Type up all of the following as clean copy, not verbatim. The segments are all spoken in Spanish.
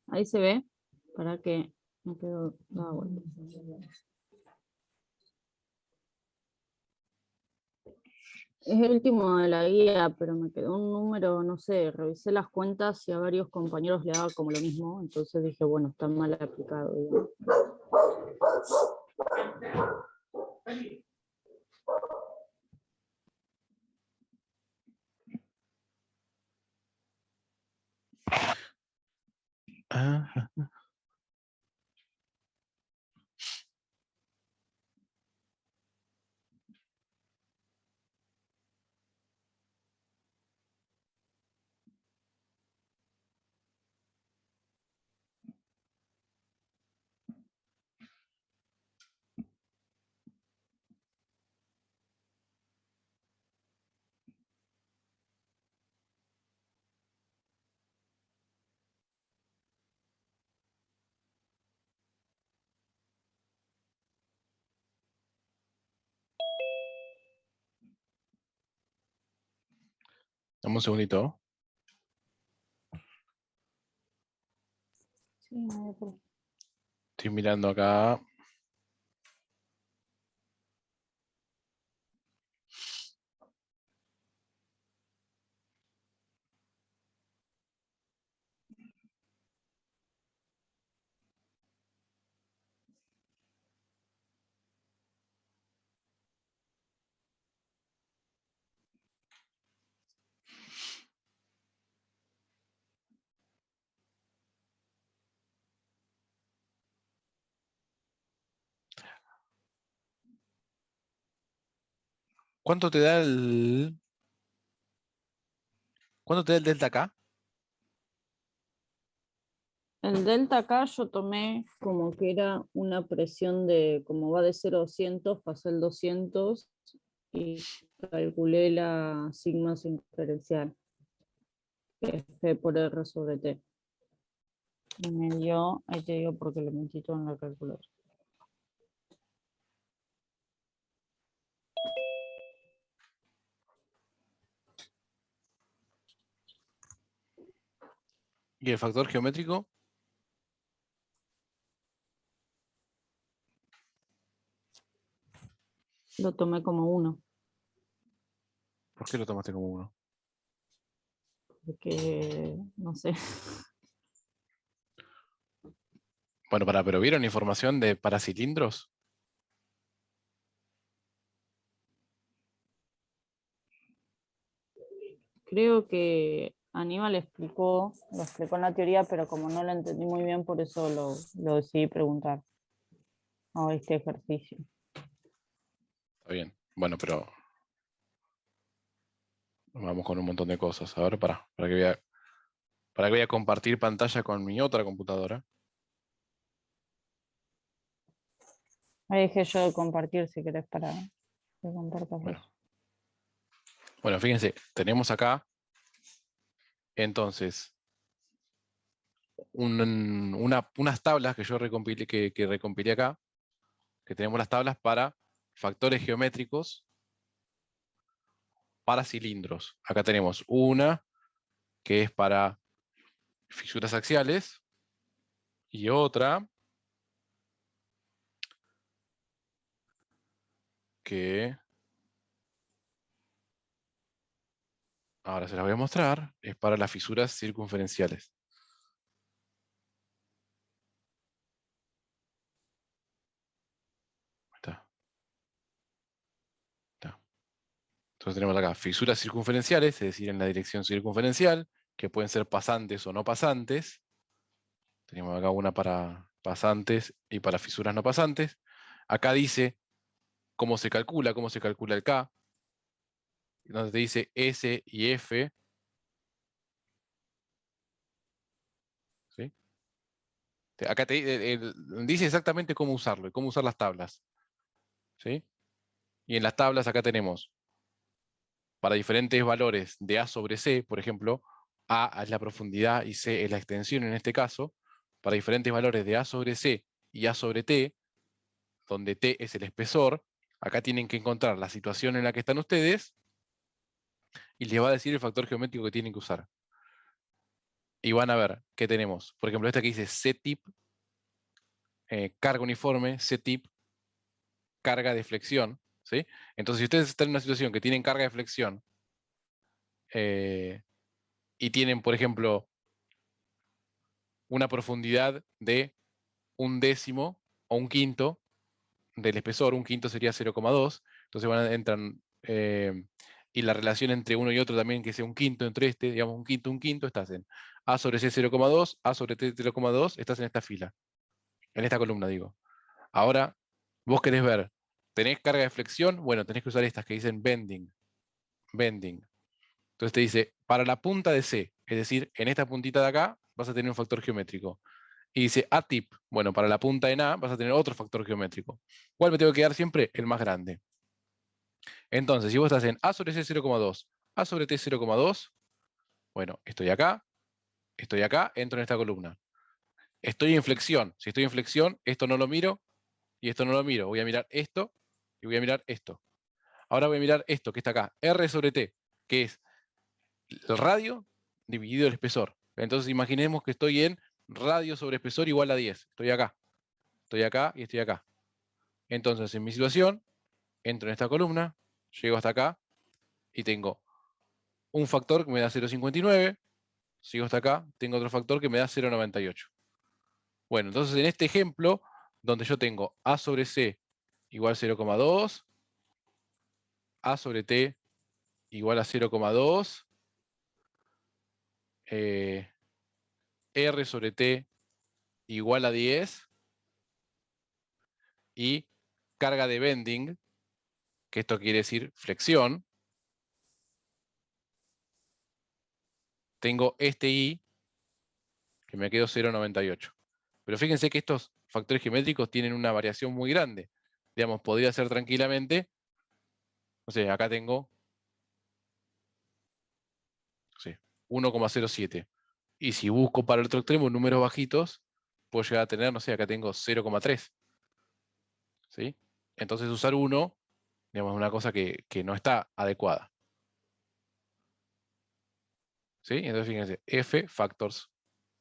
Ahí se ve, para que me quedo dada vuelta. Es el último de la guía, pero me quedó un número, no sé, revisé las cuentas y a varios compañeros le daba como lo mismo, entonces dije, bueno, está mal aplicado, digamos. Ajá. Dame un segundito. Sí, no hay problema. Estoy mirando acá. ¿Cuánto te da el... ¿Cuánto te da el delta acá? El delta acá yo tomé como que era una presión de, como va de 0 a 200, pasé el 200 y calculé la sigma inferencial, que es G por R sobre T. Y me dio, ahí te digo porque lo metí todo en la calculadora. ¿Y el factor geométrico? Lo tomé como 1, ¿Por qué lo tomaste como uno? porque no sé. Bueno, pero ¿vieron información de para cilindros? Creo que Aníbal lo explicó en la teoría, pero como no lo entendí muy bien, por eso lo decidí preguntar a este ejercicio. Está bien. Bueno, pero vamos con un montón de cosas. A ver, para que voy a compartir pantalla con mi otra computadora. Ahí dejé yo de compartir si querés para que compartas Bueno, vos. bueno, fíjense, tenemos acá entonces unas tablas que yo recompilé, que recompilé acá, que tenemos las tablas para factores geométricos para cilindros. Acá tenemos una que es para fisuras axiales y otra que ahora se las voy a mostrar, es para las fisuras circunferenciales. Está, está. Entonces tenemos acá fisuras circunferenciales, es decir, en la dirección circunferencial, que pueden ser pasantes o no pasantes. Tenemos acá una para pasantes y para fisuras no pasantes. Acá dice cómo se calcula el K, donde te dice S y F, ¿sí? Acá dice exactamente cómo usarlo y cómo usar las tablas, ¿sí? Y en las tablas acá tenemos, para diferentes valores de A sobre C, por ejemplo, A es la profundidad y C es la extensión en este caso, para diferentes valores de A sobre C y A sobre T, donde T es el espesor, acá tienen que encontrar la situación en la que están ustedes y les va a decir el factor geométrico que tienen que usar. y van a ver que tenemos, por ejemplo, esta que dice C-tip, carga uniforme, C-tip, carga de flexión, ¿sí? Entonces, si ustedes están en una situación que tienen carga de flexión y tienen, por ejemplo, una profundidad de 1/10 o 1/5 del espesor, 1/5 sería 0,2, entonces entran, y la relación entre uno y otro también que sea 1/5 entre este, digamos 1/5, estás en A sobre C 0,2, A sobre T 0,2, estás en esta fila, en esta columna digo. Ahora, vos querés ver, ¿tenés carga de flexión? Bueno, tenés que usar estas que dicen bending, bending. Entonces te dice, para la punta de C, es decir, en esta puntita de acá, vas a tener un factor geométrico. Y dice A-tip, bueno, para la punta en A vas a tener otro factor geométrico. ¿Cuál me tengo que quedar siempre? El más grande. Entonces, si vos estás en A sobre C 0,2, A sobre T 0,2, bueno, estoy acá, entro en esta columna. Estoy en flexión. Si estoy en flexión, esto no lo miro y esto no lo miro. Voy a mirar esto y voy a mirar esto. Ahora voy a mirar esto que está acá, R sobre T, que es el radio dividido el espesor. Entonces imaginemos que estoy en radio sobre espesor igual a 10. Estoy acá y estoy acá. Entonces, en mi situación, entro en esta columna, llego hasta acá y tengo un factor que me da 0,59, sigo hasta acá, tengo otro factor que me da 0,98. Bueno, entonces en este ejemplo, donde yo tengo A sobre C igual 0,2, A sobre T igual a 0,2, R sobre T igual a 10, y carga de bending, que esto quiere decir flexión, tengo este I, que me quedó 0,98. Pero fíjense que estos factores geométricos tienen una variación muy grande. Digamos, podría ser tranquilamente, no sé, acá tengo, no sé, 1,07. Y si busco para el otro extremo números bajitos, puedo llegar a tener, no sé, acá tengo 0,3. ¿Sí? Entonces usar 1, digamos, es una cosa que no está adecuada. ¿Sí? Entonces fíjense, F factors.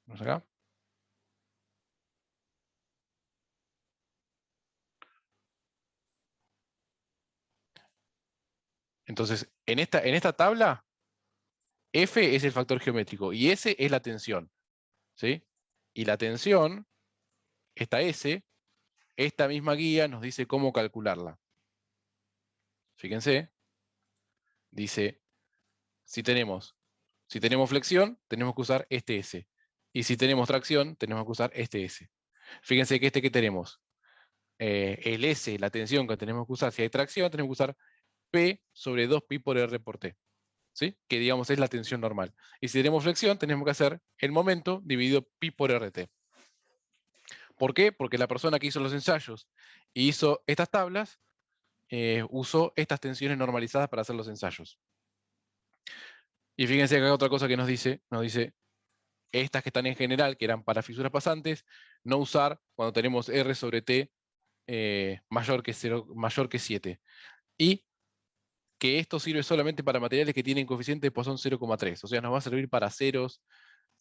¿Vamos acá? Entonces, en esta tabla, F es el factor geométrico y S es la tensión. ¿Sí? Y la tensión, esta S, esta misma guía nos dice cómo calcularla. Fíjense, dice, si tenemos flexión, tenemos que usar este S. Y si tenemos tracción, tenemos que usar este S. Fíjense que que tenemos, el S, la tensión que tenemos que usar, si hay tracción, tenemos que usar P sobre 2pi por R por T. ¿Sí? Que digamos es la tensión normal. Y si tenemos flexión, tenemos que hacer el momento dividido pi por RT. ¿Por qué? Porque la persona que hizo los ensayos y hizo estas tablas, usó estas tensiones normalizadas para hacer los ensayos. Y fíjense acá otra cosa que nos dice estas que están en general, que eran para fisuras pasantes, no usar cuando tenemos R sobre T mayor que 7. Y que esto sirve solamente para materiales que tienen coeficiente de Poisson 0,3. O sea, nos va a servir para aceros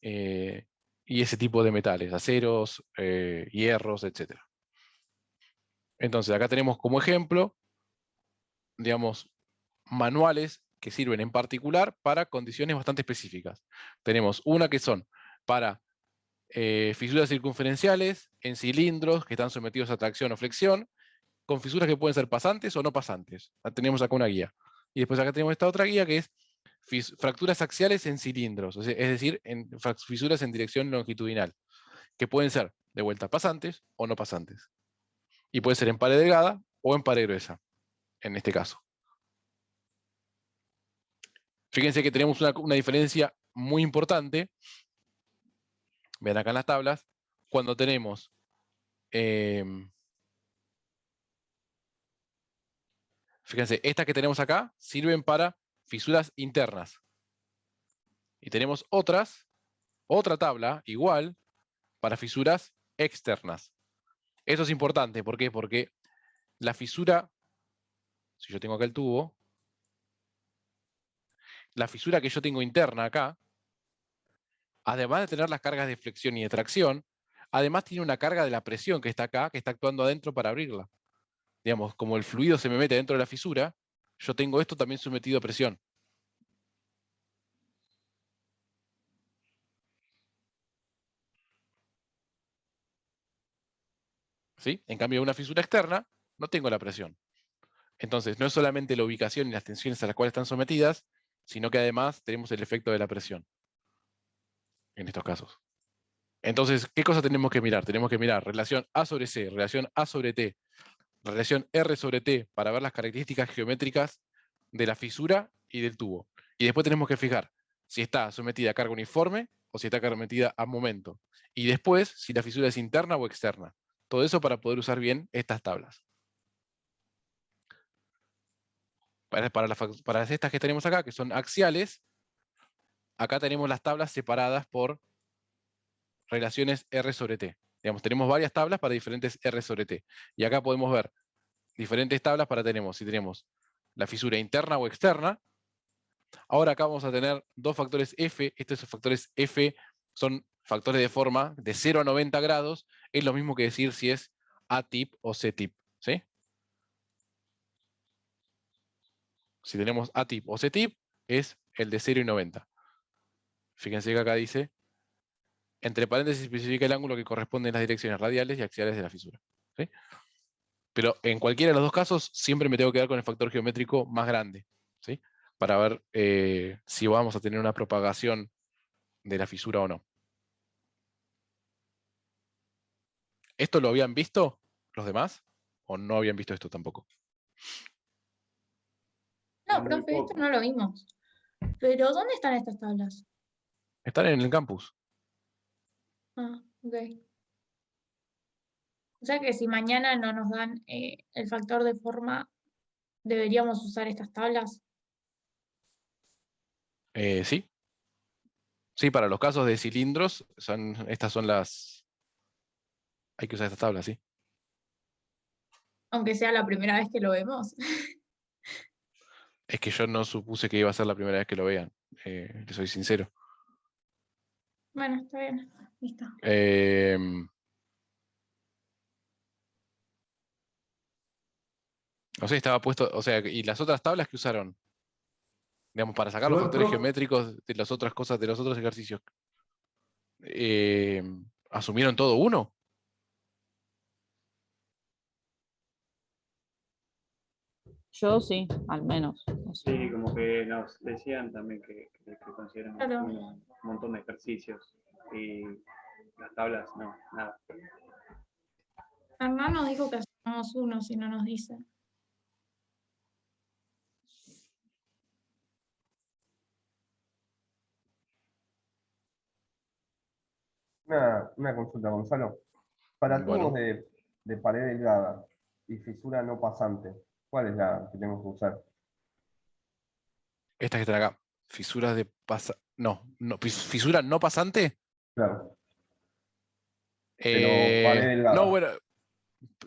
y ese tipo de metales, aceros, hierros, etc. Entonces, acá tenemos como ejemplo, digamos, manuales que sirven en particular para condiciones bastante específicas. Tenemos una que son para fisuras circunferenciales en cilindros que están sometidos a tracción o flexión, con fisuras que pueden ser pasantes o no pasantes. Tenemos acá una guía. Y después acá tenemos esta otra guía que es fracturas axiales en cilindros, es decir, en fisuras en dirección longitudinal, que pueden ser de vuelta pasantes o no pasantes. Y puede ser en pared delgada o en pared gruesa, en este caso. Fíjense que tenemos una diferencia muy importante. Vean acá en las tablas, cuando tenemos fíjense, estas que tenemos acá sirven para fisuras internas. Y tenemos otra tabla, igual, para fisuras externas. Eso es importante, ¿por qué? Porque la fisura, si yo tengo acá el tubo, la fisura que yo tengo interna acá, además de tener las cargas de flexión y de tracción, además tiene una carga de la presión que está acá, que está actuando adentro para abrirla. Digamos, como el fluido se me mete dentro de la fisura, yo tengo esto también sometido a presión. ¿Sí? En cambio, en una fisura externa, no tengo la presión. Entonces, no es solamente la ubicación y las tensiones a las cuales están sometidas, sino que además tenemos el efecto de la presión, en estos casos. Entonces, ¿qué cosa tenemos que mirar? Tenemos que mirar relación A sobre C, relación A sobre T, relación R sobre T, para ver las características geométricas de la fisura y del tubo. Y después tenemos que fijar si está sometida a carga uniforme o si está sometida a momento. Y después, si la fisura es interna o externa. Todo eso para poder usar bien estas tablas. Para estas que tenemos acá, que son axiales, acá tenemos las tablas separadas por relaciones R sobre T. Digamos, tenemos varias tablas para diferentes R sobre T. Y acá podemos ver diferentes tablas para si tenemos la fisura interna o externa. Ahora acá vamos a tener dos factores F. Estos factores F son factores de forma de 0 a 90 grados. Es lo mismo que decir si es A-tip o C-tip. ¿Sí? Si tenemos A-tip o C-tip, es el de 0 y 90. Fíjense que acá dice, entre paréntesis especifica el ángulo que corresponde en las direcciones radiales y axiales de la fisura. ¿Sí? Pero en cualquiera de los dos casos, siempre me tengo que quedar con el factor geométrico más grande, ¿sí? Para ver si vamos a tener una propagación de la fisura o no. ¿Esto lo habían visto los demás? ¿O no habían visto esto tampoco? No, Muy profe, esto poco. no lo vimos. Pero, ¿dónde están estas tablas? Están en el campus. Ah, ok. O sea que si mañana no nos dan el factor de forma, ¿deberíamos usar estas tablas? Sí. Sí, para los casos de cilindros, estas son las... Hay que usar estas tablas, sí. Aunque sea la primera vez que lo vemos. Es que yo no supuse que iba a ser la primera vez que lo vean. Les soy sincero. Bueno, está bien. Listo. No sé, estaba puesto, o sea, y las otras tablas que usaron, digamos, para sacar los Igual, factores profe, geométricos de las otras cosas, de los otros ejercicios, ¿asumieron todo uno? Yo sí, al menos. O sea, sí, como que nos decían también que consideran Claro. un montón de ejercicios y las tablas, no, nada. Hernán nos dijo que hacemos uno, si no nos dice. Una consulta, Gonzalo. Para Bueno, tubos de pared delgada y fisura no pasante, ¿cuál es la que tenemos que usar? estas que están acá, fisuras de fisura no pasante. Claro, pero pared No, delgada. bueno,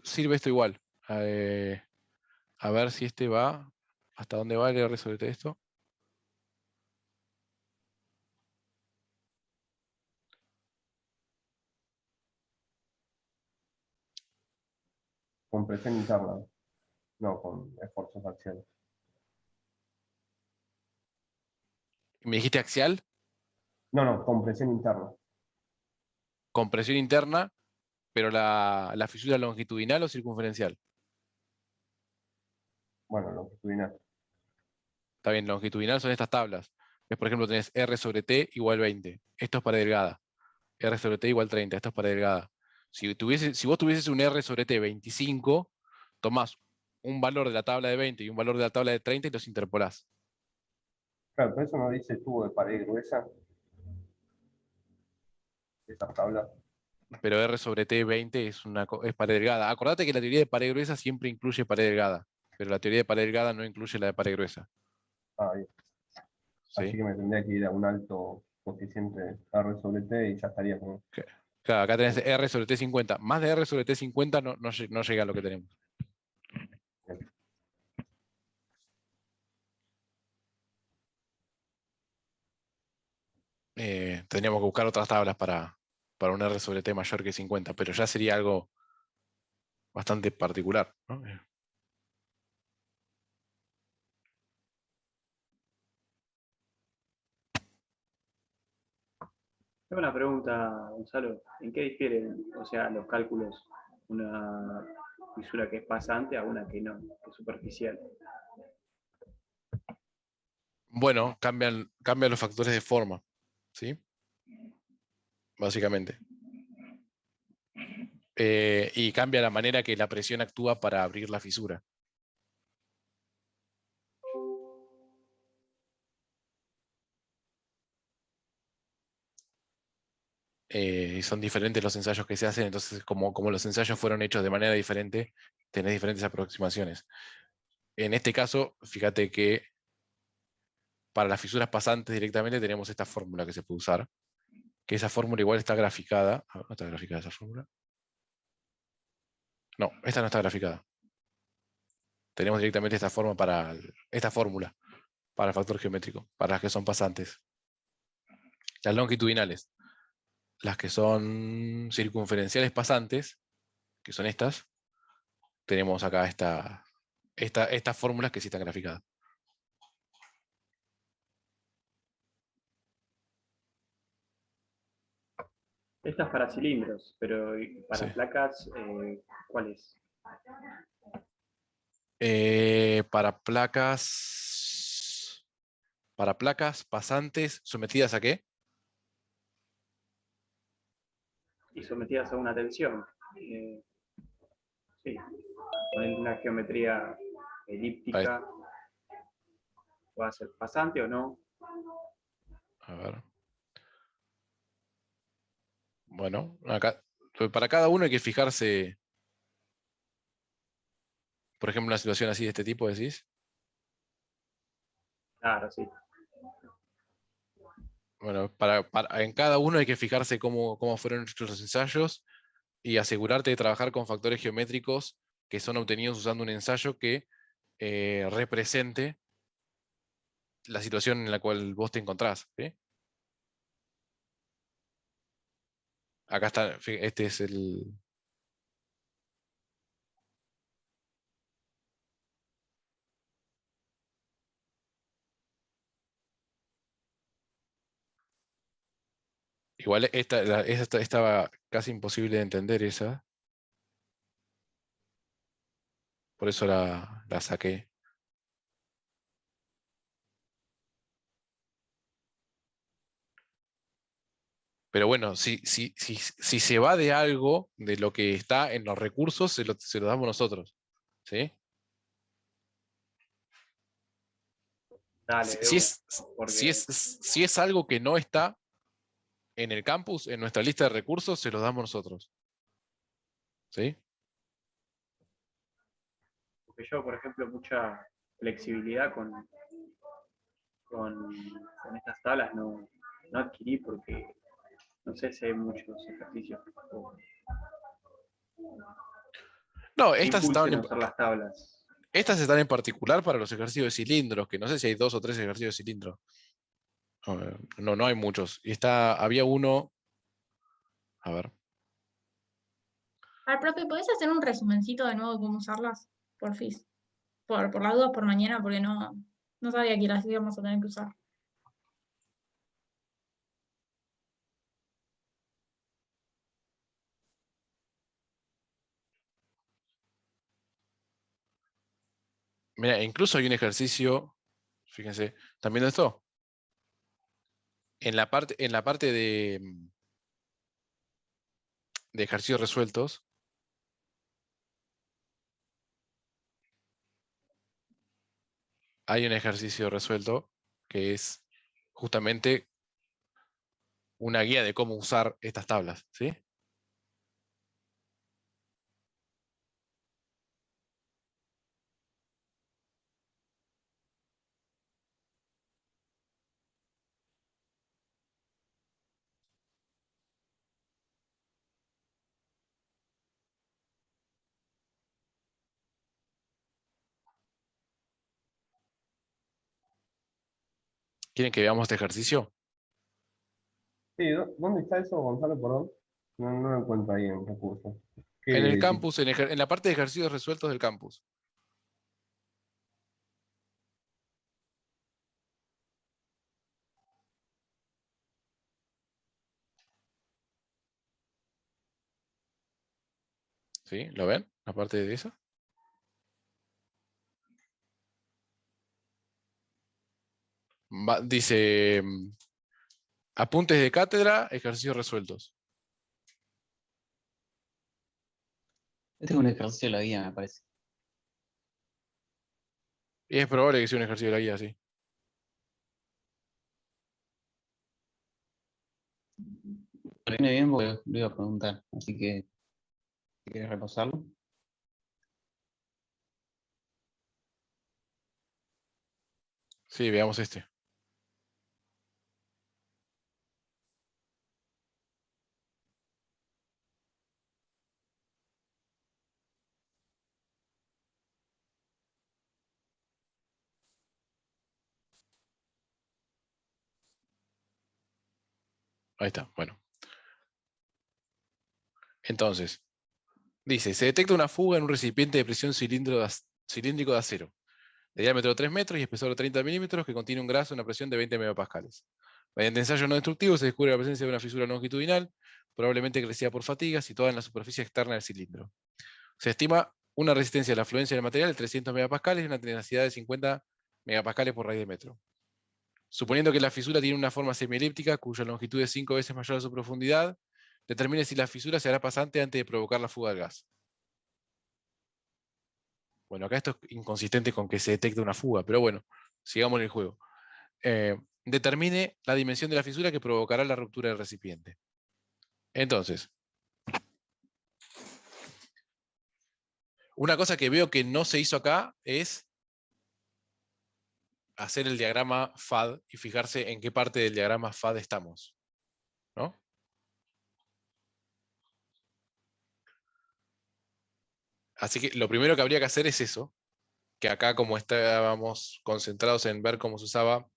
sirve esto igual. A ver si este va, ¿hasta dónde va el R sobre esto? Con presión interna, no con esfuerzos axiales. ¿Me dijiste axial? No, con presión interna. Con presión interna, pero la fisura longitudinal o circunferencial. Bueno, longitudinal. Está bien, longitudinal son estas tablas. Por ejemplo, tenés R sobre T igual 20. Esto es pared delgada. R sobre T igual 30. Esto es pared delgada. Si vos tuvieses un R sobre T 25, tomás un valor de la tabla de 20 y un valor de la tabla de 30 y los interpolás. Claro, pero eso no dice tubo de pared gruesa. Esas tablas. Pero R sobre T 20 es pared delgada. Acordate que la teoría de pared gruesa siempre incluye pared delgada, pero la teoría de pared delgada no incluye la de pared gruesa. Ah, bien. Así ¿Sí? que me tendría que ir a un alto coeficiente R sobre T y ya estaría como. Claro, acá tenés R sobre T 50. Más de R sobre T 50 no llega a lo que tenemos. tendríamos que buscar otras tablas para un R sobre T mayor que 50, pero ya sería algo bastante particular, ¿no? Tengo una pregunta, Gonzalo. ¿En qué difieren, o sea, los cálculos, una fisura que es pasante a una que no, que es superficial? Bueno, cambian los factores de forma, ¿sí? Básicamente. Y cambia la manera que la presión actúa para abrir la fisura. Y son diferentes los ensayos que se hacen, entonces como los ensayos fueron hechos de manera diferente, tenés diferentes aproximaciones. En este caso, fíjate que para las fisuras pasantes directamente tenemos esta fórmula que se puede usar, que esa fórmula igual está graficada. ¿No está graficada esa fórmula? No, esta no está graficada. Tenemos directamente esta fórmula para el factor geométrico, para las que son pasantes. Las longitudinales, las que son circunferenciales pasantes, que son estas, tenemos acá estas fórmulas que sí están graficadas. Estas para cilindros, pero para Sí. placas, ¿cuáles? Para placas pasantes sometidas ¿a qué? Y sometidas a una tensión. Sí, ponen una geometría elíptica, ¿va a ser pasante o no? A ver. Bueno, acá, para cada uno hay que fijarse, por ejemplo, una situación así de este tipo, decís. Claro, sí. Bueno, en cada uno hay que fijarse cómo fueron hechos los ensayos y asegurarte de trabajar con factores geométricos que son obtenidos usando un ensayo que represente la situación en la cual vos te encontrás. ¿Sí? Acá está, este es el... Igual esta estaba casi imposible de entender esa, por eso la saqué. Pero bueno, si se va de algo, de lo que está en los recursos, se lo damos nosotros. ¿Sí? Dale, Si, de si una. es, si, Porque es, si es algo que no está en el campus, en nuestra lista de recursos, se los damos nosotros. ¿Sí? porque yo, por ejemplo, mucha flexibilidad con estas tablas no adquirí porque no sé si hay muchos ejercicios No, que impulsen a usar las tablas. estas están en particular para los ejercicios de cilindros, que no sé si hay 2 o 3 ejercicios de cilindros. No hay muchos. Y había uno, a ver, Al profe, ¿podés hacer un resumencito de nuevo de cómo usarlas? Porfis. Por las dudas por mañana, porque no sabía que las íbamos a tener que usar. mira, incluso hay un ejercicio, fíjense, también de esto. En la parte de ejercicios resueltos, hay un ejercicio resuelto que es justamente una guía de cómo usar estas tablas, ¿sí? ¿Quieren que veamos este ejercicio? Sí, ¿dónde está eso, Gonzalo? Perdón. No lo encuentro ahí en recursos. En el ¿Qué tipo? campus, en la parte de ejercicios resueltos del campus. ¿Sí? ¿Lo ven? La parte de esa. Dice apuntes de cátedra, ejercicios resueltos. Este es un ejercicio de la guía, me parece. Y es probable que sea un ejercicio de la guía, sí. Me viene bien porque lo iba a preguntar, así que si quieres repasarlo. Sí, veamos este. Ahí está, bueno. Entonces, dice, se detecta una fuga en un recipiente de presión cilíndrico de acero, de diámetro 3 metros y espesor de 30 milímetros, que contiene un gas a una presión de 20 megapascales. Mediante ensayo no destructivo se descubre la presencia de una fisura longitudinal, probablemente crecida por fatiga, situada en la superficie externa del cilindro. Se estima una resistencia a la afluencia del material de 300 megapascales y una tenacidad de 50 megapascales por raíz de metro. Suponiendo que la fisura tiene una forma semielíptica, cuya longitud es 5 veces mayor a su profundidad, determine si la fisura se hará pasante antes de provocar la fuga del gas. Bueno, acá esto es inconsistente con que se detecte una fuga, pero bueno, sigamos en el juego. Determine la dimensión de la fisura que provocará la ruptura del recipiente. Entonces, una cosa que veo que no se hizo acá es hacer el diagrama FAD y fijarse en qué parte del diagrama FAD estamos, ¿no? Así que lo primero que habría que hacer es eso, que acá como estábamos concentrados en ver cómo se usaba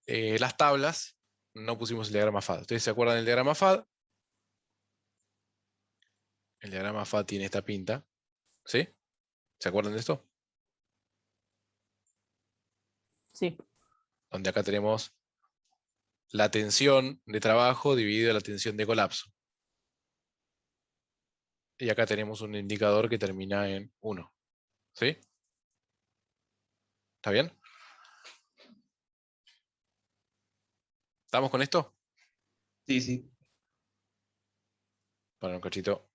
las tablas, no pusimos el diagrama FAD. ¿Ustedes se acuerdan del diagrama FAD? El diagrama FAD tiene esta pinta, ¿sí? ¿Se acuerdan de esto? Sí. Donde acá tenemos la tensión de trabajo dividida la tensión de colapso. Y acá tenemos un indicador que termina en 1. ¿Sí? ¿Está bien? ¿Estamos con esto? Sí, sí. Para un cachito.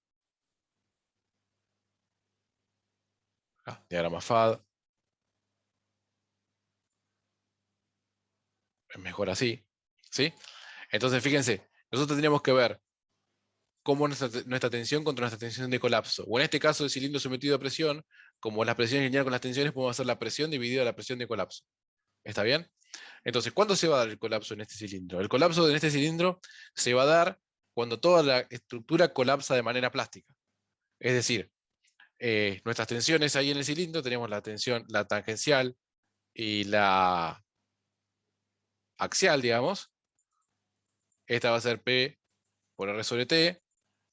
Acá, diagrama FAD. Es mejor así. ¿Sí? Entonces, fíjense, nosotros tenemos que ver cómo nuestra tensión contra nuestra tensión de colapso. O en este caso, el cilindro sometido a presión, como las presiones lineales con las tensiones, podemos hacer la presión dividida la presión de colapso. ¿Está bien? Entonces, ¿cuándo se va a dar el colapso en este cilindro? El colapso en este cilindro se va a dar cuando toda la estructura colapsa de manera plástica. Es decir, nuestras tensiones ahí en el cilindro, tenemos la tensión, la tangencial y la axial, digamos. Esta va a ser P por R sobre T.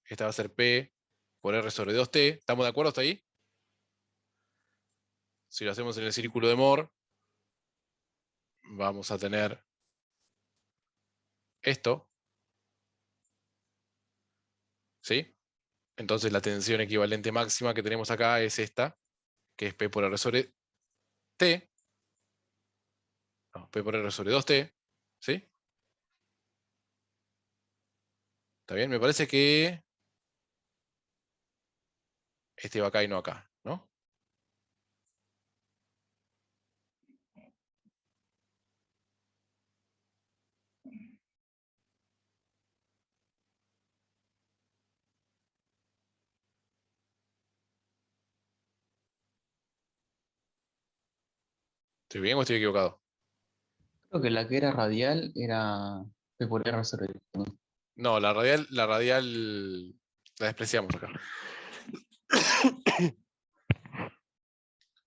Esta va a ser P por R sobre 2T. ¿Estamos de acuerdo hasta ahí? Si lo hacemos en el círculo de Moore, vamos a tener esto. ¿Sí? Entonces la tensión equivalente máxima que tenemos acá es esta, que es P por R sobre T. No, P por R sobre 2T. ¿Sí? ¿Está bien? Me parece que este va acá y no acá, ¿no? ¿Estoy bien o estoy equivocado? Creo que la que era radial era P por R sobre T. No, la radial la despreciamos acá.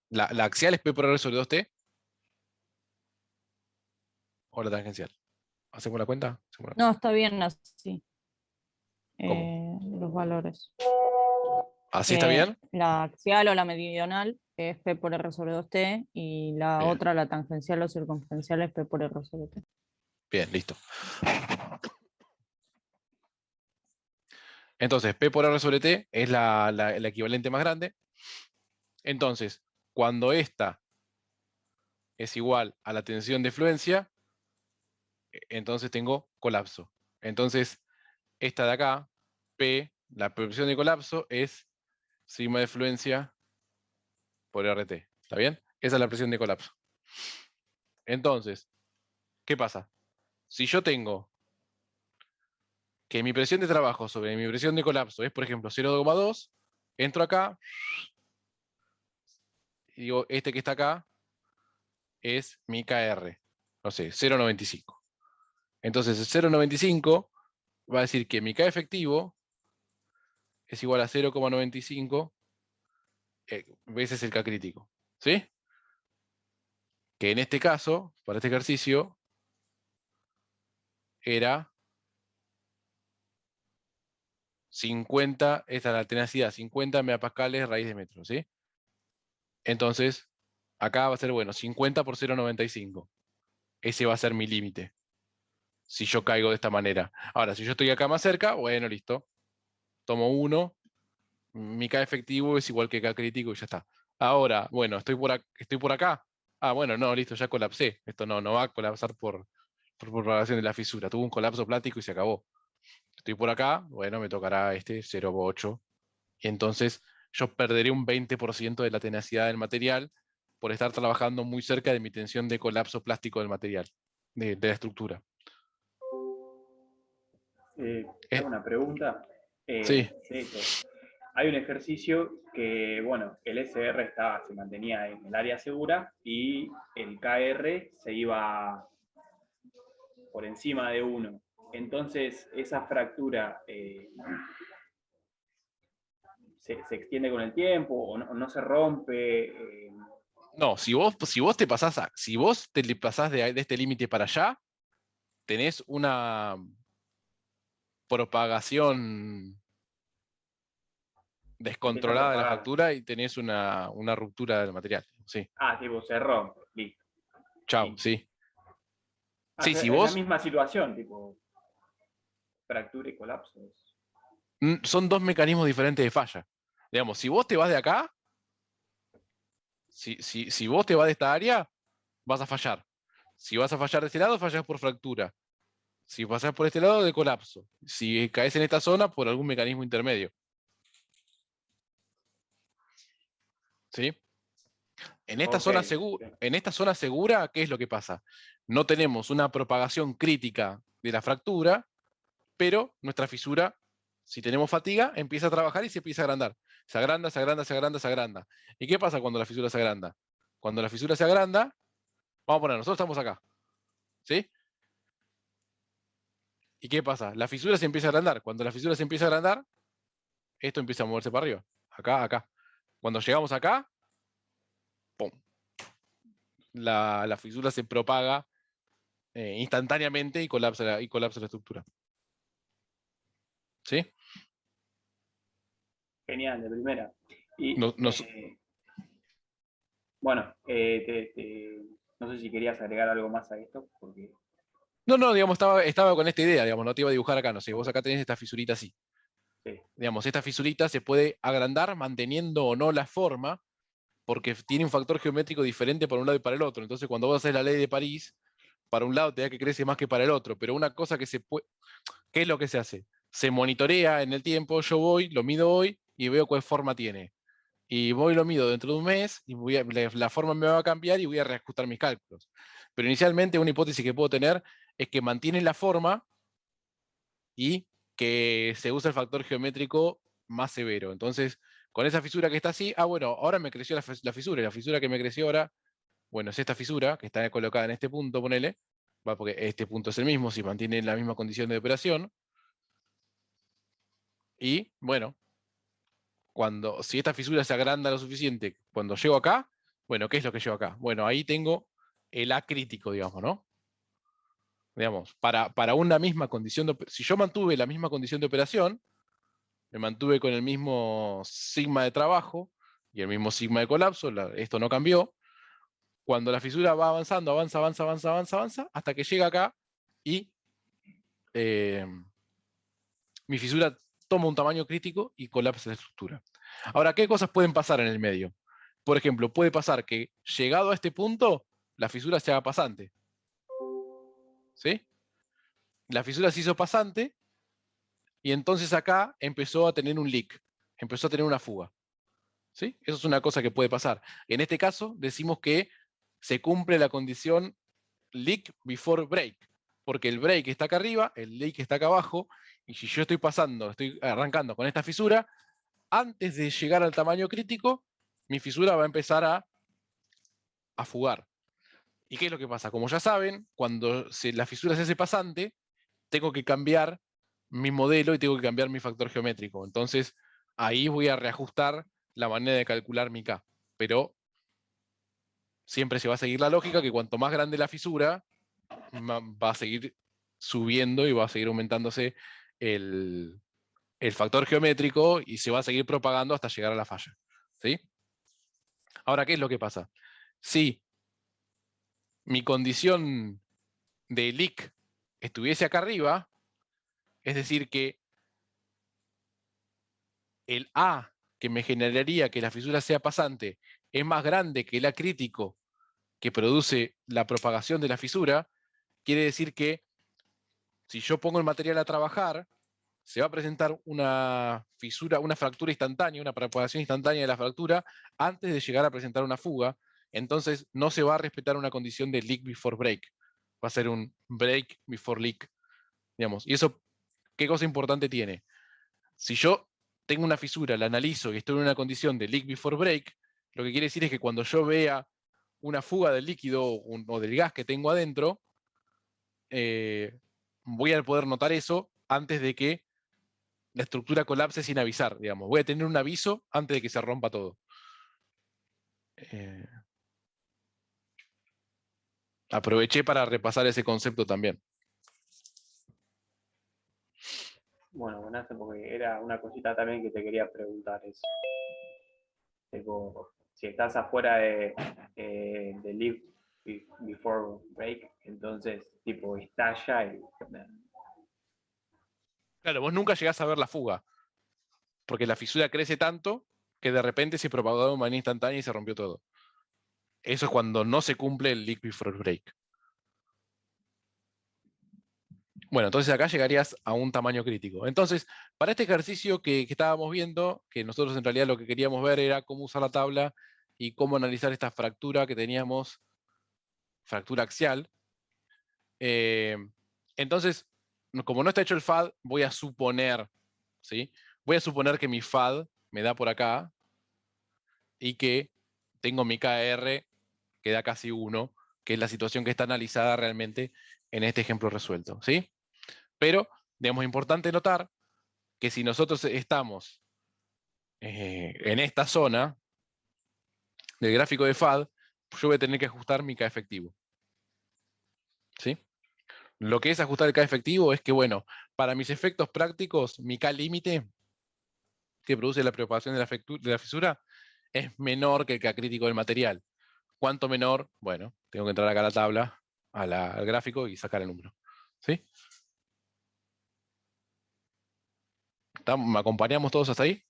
La axial es P por R sobre 2T. O la tangencial. ¿Hacemos la cuenta? No, está bien así. ¿Cómo? Los valores. ¿Así está bien? La axial o la meridional es P por R sobre 2T y la Bien. otra, la tangencial o circunferencial, es P por R sobre T. Bien, listo. Entonces, P por R sobre T es el equivalente más grande. Entonces, cuando esta es igual a la tensión de fluencia, entonces tengo colapso. Entonces, esta de acá, P, la presión de colapso, es sigma de fluencia por RT. ¿Está bien? Esa es la presión de colapso. Entonces, ¿qué pasa? Si yo tengo que mi presión de trabajo sobre mi presión de colapso es, por ejemplo, 0,2, entro acá y digo, este que está acá es mi KR, no sé, 0,95. Entonces, el 0,95 va a decir que mi K efectivo es igual a 0,95 veces el K crítico. ¿Sí? Que en este caso, para este ejercicio, era 50, esta es la tenacidad, 50 megapascales raíz de metro, ¿sí? Entonces, acá va a ser, bueno, 50 por 0,95. Ese va a ser mi límite, si yo caigo de esta manera. Ahora, si yo estoy acá más cerca, bueno, listo. Tomo 1, mi K efectivo es igual que K crítico y ya está. Ahora, bueno, estoy por acá. Ah, bueno, no, listo, ya colapsé. Esto no va a colapsar por propagación de la fisura. Tuvo un colapso plástico y se acabó. Estoy por acá, bueno, me tocará este 0,8. Y entonces yo perderé un 20% de la tenacidad del material por estar trabajando muy cerca de mi tensión de colapso plástico del material, de la estructura. Hago una pregunta. Sí. De esto. Hay un ejercicio que, bueno, el SR se mantenía en el área segura y el KR se iba por encima de 1. Entonces, esa fractura se extiende con el tiempo o no se rompe. No, si vos te pasás de este límite para allá, tenés una propagación Empieza a descontrolada de la propagar. fractura y tenés una ruptura del material. Sí. Tipo, se rompe. Listo. Chau, sí. Sí, si Es la vos. misma situación, tipo, fractura y colapso. Son dos mecanismos diferentes de falla. Digamos, si vos te vas de acá, si vos te vas de esta área, vas a fallar. Si vas a fallar de este lado, fallás por fractura. Si pasás por este lado, de colapso. Si caes en esta zona, por algún mecanismo intermedio. ¿Sí? En esta, en esta zona segura, ¿qué es lo que pasa? No tenemos una propagación crítica de la fractura, pero nuestra fisura, si tenemos fatiga, empieza a trabajar y se empieza a agrandar. Se agranda, se agranda, se agranda, se agranda. ¿Y qué pasa cuando la fisura se agranda? Cuando la fisura se agranda, vamos a poner, nosotros estamos acá. ¿Sí? ¿Y qué pasa? La fisura se empieza a agrandar. Cuando la fisura se empieza a agrandar, esto empieza a moverse para arriba. Acá, acá. Cuando llegamos acá, ¡pum! La fisura se propaga instantáneamente y colapsa la estructura. ¿Sí? Genial, de primera. Y, No, no, bueno, no sé si querías agregar algo más a esto, porque... no, digamos, estaba con esta idea, digamos, no te iba a dibujar acá, no sé, vos acá tenés esta fisurita así. Sí. Digamos, esta fisurita se puede agrandar manteniendo o no la forma, porque tiene un factor geométrico diferente para un lado y para el otro. Entonces, cuando vos haces la ley de París, para un lado te da que crece más que para el otro, pero una cosa que se puede... ¿Qué es lo que se hace? Se monitorea en el tiempo, yo voy, lo mido hoy y veo cuál forma tiene. Y voy y lo mido dentro de un mes y la forma me va a cambiar y voy a reajustar mis cálculos. Pero inicialmente una hipótesis que puedo tener es que mantiene la forma y que se usa el factor geométrico más severo. Entonces, con esa fisura que está así, bueno, ahora me creció la fisura, y la fisura que me creció ahora, bueno, es esta fisura, que está colocada en este punto, ponele, porque este punto es el mismo, si mantiene la misma condición de operación. Y, bueno, si esta fisura se agranda lo suficiente, cuando llego acá, bueno, ¿qué es lo que llego acá? Bueno, ahí tengo el A crítico, digamos, ¿no? digamos, para una misma condición si yo mantuve la misma condición de operación, me mantuve con el mismo sigma de trabajo y el mismo sigma de colapso, esto no cambió. Cuando la fisura va avanzando, avanza, hasta que llega acá y mi fisura toma un tamaño crítico y colapsa la estructura. Ahora, ¿qué cosas pueden pasar en el medio? Por ejemplo, puede pasar que llegado a este punto, la fisura se haga pasante. ¿Sí? La fisura se hizo pasante y entonces acá empezó a tener un leak, empezó a tener una fuga. ¿Sí? Eso es una cosa que puede pasar. En este caso, decimos que se cumple la condición leak before break, porque el break está acá arriba, el leak está acá abajo, y si yo estoy arrancando con esta fisura, antes de llegar al tamaño crítico, mi fisura va a empezar a fugar. ¿Y qué es lo que pasa? Como ya saben, cuando la fisura se hace pasante, tengo que cambiar mi modelo y tengo que cambiar mi factor geométrico. Entonces, ahí voy a reajustar la manera de calcular mi K. Pero siempre se va a seguir la lógica que cuanto más grande la fisura, va a seguir subiendo y va a seguir aumentándose el factor geométrico y se va a seguir propagando hasta llegar a la falla. ¿Sí? Ahora, ¿qué es lo que pasa? Si mi condición de leak estuviese acá arriba, es decir que el A que me generaría que la fisura sea pasante es más grande que el A crítico que produce la propagación de la fisura, quiere decir que si yo pongo el material a trabajar, se va a presentar una fisura, una fractura instantánea, una propagación instantánea de la fractura antes de llegar a presentar una fuga. Entonces no se va a respetar una condición de leak before break. Va a ser un break before leak. Digamos. Y eso, ¿qué cosa importante tiene? Si yo tengo una fisura, la analizo y estoy en una condición de leak before break, lo que quiere decir es que cuando yo vea una fuga del líquido o del gas que tengo adentro, voy a poder notar eso antes de que la estructura colapse sin avisar, digamos. Voy a tener un aviso antes de que se rompa todo. Aproveché para repasar ese concepto también. Bueno, buenazo, porque era una cosita también que te quería preguntar eso. Tipo, si estás afuera de leave before break, entonces tipo estalla y Claro, vos nunca llegás a ver la fuga, porque la fisura crece tanto que de repente se propagó de manera instantánea y se rompió todo. Eso es cuando no se cumple el leak before break. Bueno, entonces acá llegarías a un tamaño crítico. Entonces, para este ejercicio que estábamos viendo, que nosotros en realidad lo que queríamos ver era cómo usar la tabla y cómo analizar esta fractura que teníamos, fractura axial. Entonces, como no está hecho el FAD, voy a suponer, ¿sí? Voy a suponer que mi FAD me da por acá y que tengo mi KR que da casi 1, que es la situación que está analizada realmente en este ejemplo resuelto, ¿sí? Pero, digamos, importante notar que si nosotros estamos en esta zona del gráfico de FAD, yo voy a tener que ajustar mi K efectivo, ¿sí? Lo que es ajustar el K efectivo es que, bueno, para mis efectos prácticos, mi K límite que produce la propagación de la fisura es menor que el K crítico del material. ¿Cuánto menor? Bueno, tengo que entrar acá a la tabla, al gráfico y sacar el número. ¿Sí? ¿Me acompañamos todos hasta ahí?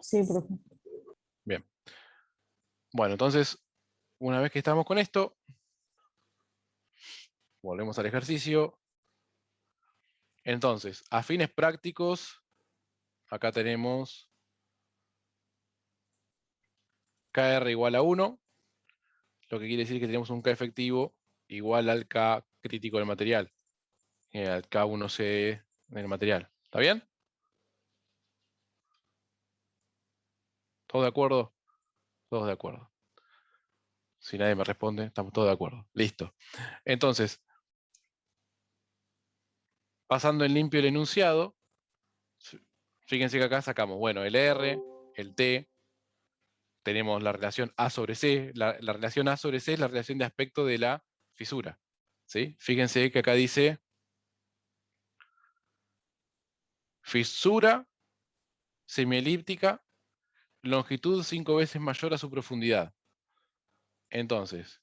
Sí, profe. Bien. Bueno, entonces, una vez que estamos con esto, volvemos al ejercicio. Entonces, a fines prácticos, acá tenemos KR igual a 1, lo que quiere decir que tenemos un K efectivo igual al K crítico del material, al K1C del material. ¿Está bien? ¿Todos de acuerdo? Todos de acuerdo. Si nadie me responde, estamos todos de acuerdo. Listo. Entonces, pasando en limpio el enunciado, fíjense que acá sacamos, bueno, el R, el T, tenemos la relación A sobre C. La relación A sobre C es la relación de aspecto de la fisura. ¿Sí? Fíjense que acá dice fisura semielíptica, longitud 5 veces mayor a su profundidad. Entonces,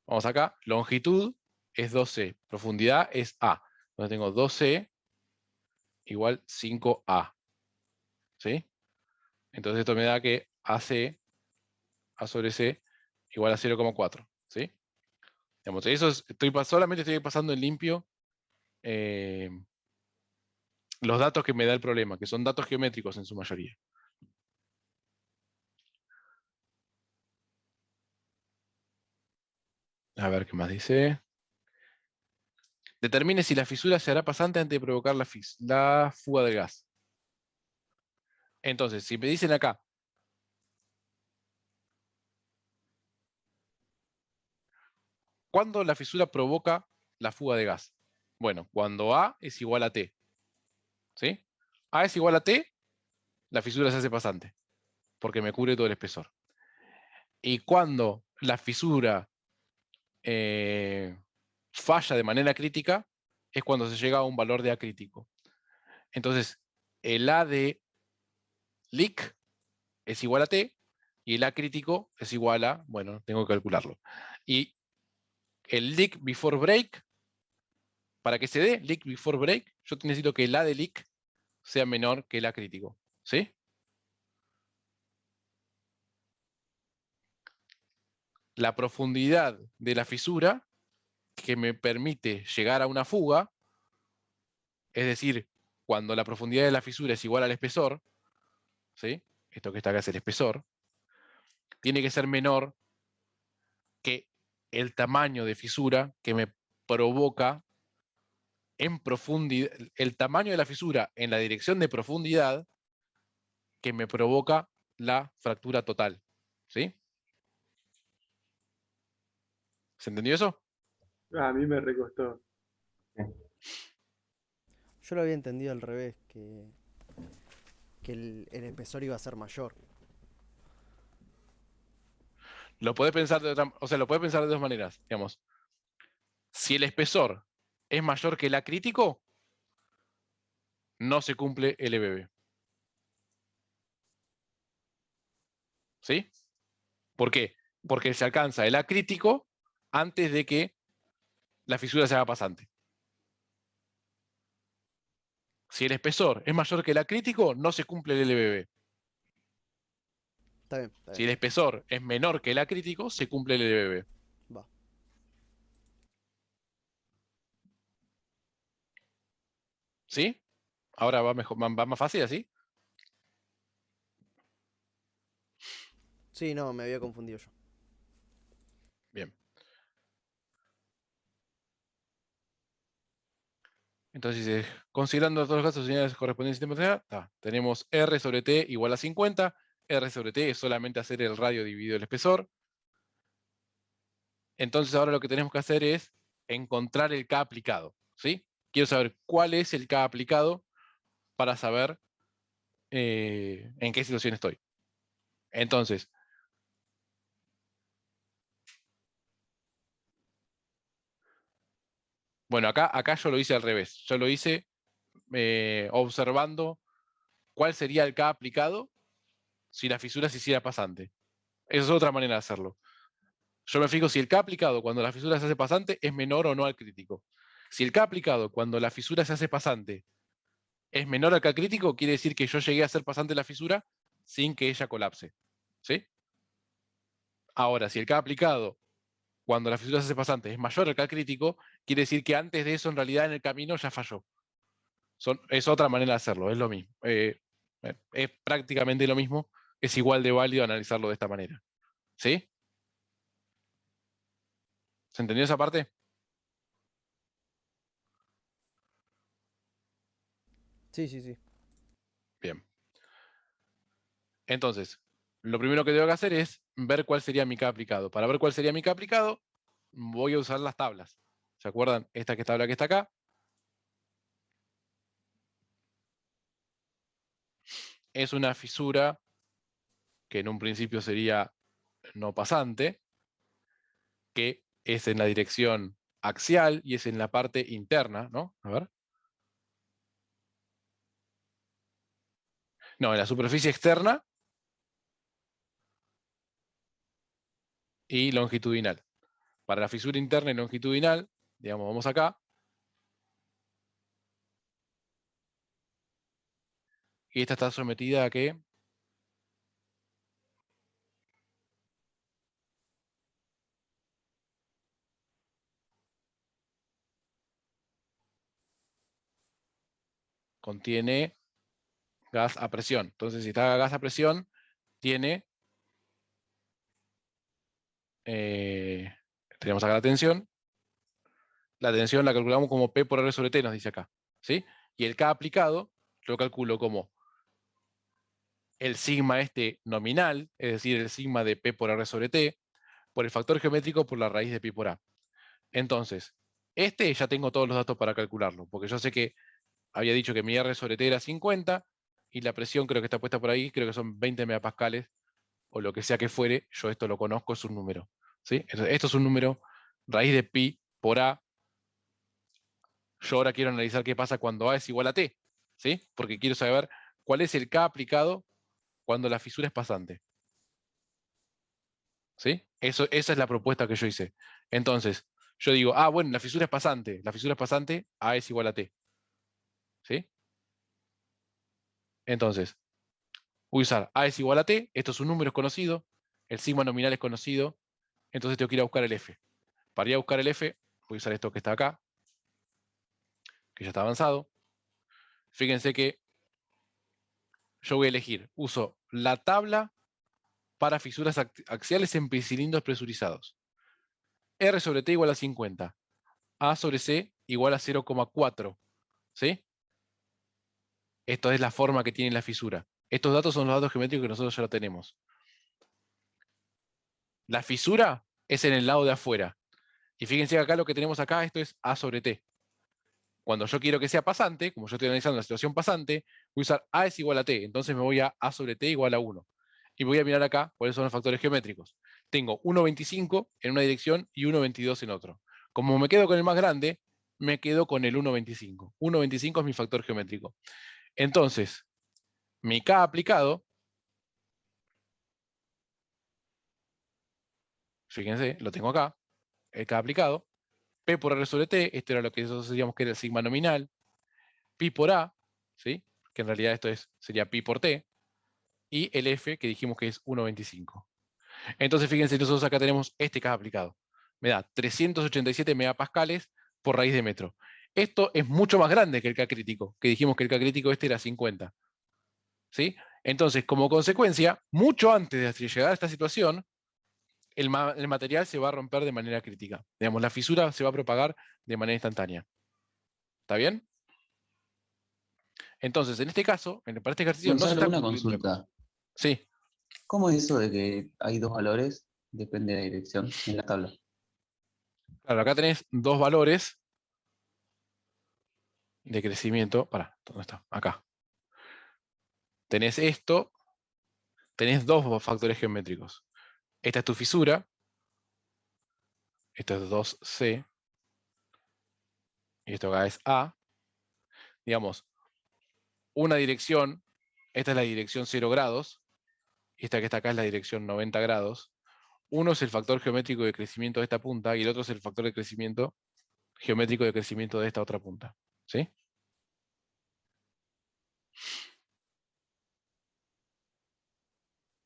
vamos acá, longitud es 2C, profundidad es A. Entonces tengo 2C igual 5A. ¿Sí? Entonces esto me da que AC, A sobre C, igual a 0,4. ¿Sí? Digamos, eso solamente estoy pasando en limpio los datos que me da el problema, que son datos geométricos en su mayoría. A ver qué más dice. Determine si la fisura se hará pasante antes de provocar la fuga del gas. Entonces, si me dicen acá, ¿cuándo la fisura provoca la fuga de gas? Bueno, cuando A es igual a T. ¿Sí? A es igual a T, la fisura se hace pasante, porque me cubre todo el espesor. Y cuando la fisura falla de manera crítica, es cuando se llega a un valor de A crítico. Entonces, el A de leak es igual a T, y el A crítico es igual a, bueno, tengo que calcularlo. Y el leak before break, para que se dé leak before break, yo necesito que el A de leak sea menor que el A crítico. ¿Sí? La profundidad de la fisura que me permite llegar a una fuga, es decir, cuando la profundidad de la fisura es igual al espesor, ¿sí? Esto que está acá es el espesor, tiene que ser menor que el tamaño de fisura que me provoca en profundidad, el tamaño de la fisura en la dirección de profundidad que me provoca la fractura total. ¿Sí? ¿Se entendió eso? A mí me recostó. Yo lo había entendido al revés, que el espesor iba a ser mayor. Lo podés pensar de otra, o sea, lo podés pensar de dos maneras, digamos. Si el espesor es mayor que el A crítico, no se cumple el EBB. ¿Sí? ¿Por qué? Porque se alcanza el A crítico antes de que la fisura se haga pasante. Si el espesor es mayor que el A crítico, no se cumple el LBB. Está bien, está Si el bien. espesor es menor que el A crítico, se cumple el LBB. Va. ¿Sí? Ahora va mejor, va más fácil así. Sí, no, me había confundido yo. Bien. Entonces, considerando todos los casos señales correspondientes al sistema T, tenemos R sobre T igual a 50. R sobre T es solamente hacer el radio dividido el espesor. Entonces ahora lo que tenemos que hacer es encontrar el K aplicado. ¿Sí? Quiero saber cuál es el K aplicado para saber en qué situación estoy. Entonces, bueno, acá yo lo hice al revés. Yo lo hice observando cuál sería el K aplicado si la fisura se hiciera pasante. Esa es otra manera de hacerlo. Yo me fijo si el K aplicado cuando la fisura se hace pasante es menor o no al crítico. Si el K aplicado cuando la fisura se hace pasante es menor al K crítico, quiere decir que yo llegué a hacer pasante la fisura sin que ella colapse. ¿Sí? Ahora, si el K aplicado cuando la fisura se hace pasante es mayor al K crítico, quiere decir que antes de eso en realidad en el camino ya falló. Es otra manera de hacerlo, es lo mismo. Es prácticamente lo mismo, es igual de válido analizarlo de esta manera. ¿Sí? ¿Se entendió esa parte? Sí, sí, sí. Bien. Entonces, lo primero que tengo que hacer es ver cuál sería mi K aplicado. Para ver cuál sería mi K aplicado, voy a usar las tablas. ¿Se acuerdan? Esta tabla que está acá. es una fisura que en un principio sería no pasante, que es en la dirección axial y es en la parte interna, ¿no? A ver. No, en la superficie externa y longitudinal. Para la fisura interna y longitudinal, digamos, vamos acá. Y esta está sometida a ¿qué? Contiene gas a presión. Entonces, si está gas a presión, tiene... tenemos acá la tensión. La tensión la calculamos como P por R sobre T, nos dice acá. ¿Sí? Y el K aplicado lo calculo como el sigma este nominal, es decir, el sigma de P por R sobre T, por el factor geométrico por la raíz de pi por A. Entonces, este ya tengo todos los datos para calcularlo, porque yo sé que había dicho que mi R sobre T era 50, y la presión creo que está puesta por ahí, creo que son 20 megapascales, o lo que sea que fuere, yo esto lo conozco, es un número. ¿Sí? Entonces, esto es un número, raíz de pi por A. Yo ahora quiero analizar qué pasa cuando A es igual a T, ¿sí? Porque quiero saber cuál es el K aplicado cuando la fisura es pasante. ¿Sí? Esa es la propuesta que yo hice. Entonces, yo digo, bueno, la fisura es pasante, A es igual a T. ¿Sí? Entonces, voy a usar A es igual a T, esto es un número conocido, el sigma nominal es conocido, entonces tengo que ir a buscar el F. Para ir a buscar el F, voy a usar esto que está acá, que ya está avanzado. Fíjense que yo voy a elegir, uso la tabla para fisuras axiales en cilindros presurizados. R sobre T igual a 50. A sobre C igual a 0,4. ¿Sí? Esto es la forma que tiene la fisura. Estos datos son los datos geométricos que nosotros ya lo tenemos. La fisura es en el lado de afuera. Y fíjense que acá lo que tenemos acá, esto es A sobre T. Cuando yo quiero que sea pasante, como yo estoy analizando la situación pasante, voy a usar A es igual a T. Entonces me voy a A sobre T igual a 1. Y voy a mirar acá cuáles son los factores geométricos. Tengo 1,25 en una dirección y 1,22 en otro. Como me quedo con el más grande, me quedo con el 1,25. 1,25 es mi factor geométrico. Entonces, mi K aplicado, fíjense, lo tengo acá, el K aplicado, P por R sobre T, esto era lo que nosotros decíamos que era el sigma nominal, pi por A, ¿sí? Que en realidad esto sería pi por T, y el F, que dijimos que es 1,25. Entonces, fíjense, nosotros acá tenemos este K aplicado. Me da 387 megapascales por raíz de metro. Esto es mucho más grande que el K crítico, que dijimos que el K crítico este era 50. ¿Sí? Entonces, como consecuencia, mucho antes de llegar a esta situación, el material se va a romper de manera crítica. Digamos, la fisura se va a propagar de manera instantánea. ¿Está bien? Entonces, en este caso, para este ejercicio no se Gonzalo, está una concluyendo la cosa. consulta. Sí. ¿Cómo es eso de que hay dos valores? Depende de la dirección en la tabla. Claro, acá tenés dos valores de crecimiento. ¿Dónde está? Acá. Tenés esto, tenés dos factores geométricos. Esta es tu fisura, esto es 2C, y esto acá es A. Digamos, una dirección, esta es la dirección 0 grados, y esta que está acá es la dirección 90 grados. Uno es el factor geométrico de crecimiento de esta punta, y el otro es el factor de crecimiento geométrico de crecimiento de esta otra punta. ¿Sí?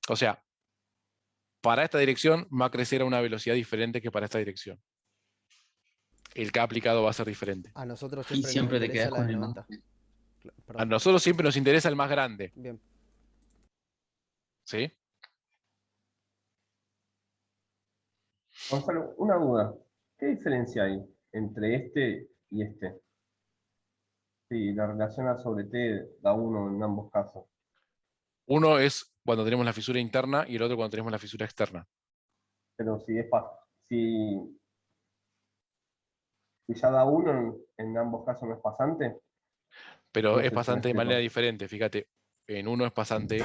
O sea, para esta dirección va a crecer a una velocidad diferente que para esta dirección. El K aplicado va a ser diferente. A nosotros Y siempre nos siempre te interesa quedas la de con el más. 90. A Perdón. nosotros siempre nos interesa el más grande. Bien. ¿Sí? Gonzalo, una duda. ¿Qué diferencia hay entre este y este? Sí, la relación A sobre T da 1 en ambos casos. Uno es cuando tenemos la fisura interna y el otro cuando tenemos la fisura externa. Pero si ya da 1 en ambos casos no es pasante, Pero no es sé si me pasante de manera explico. diferente, fíjate. en uno es pasante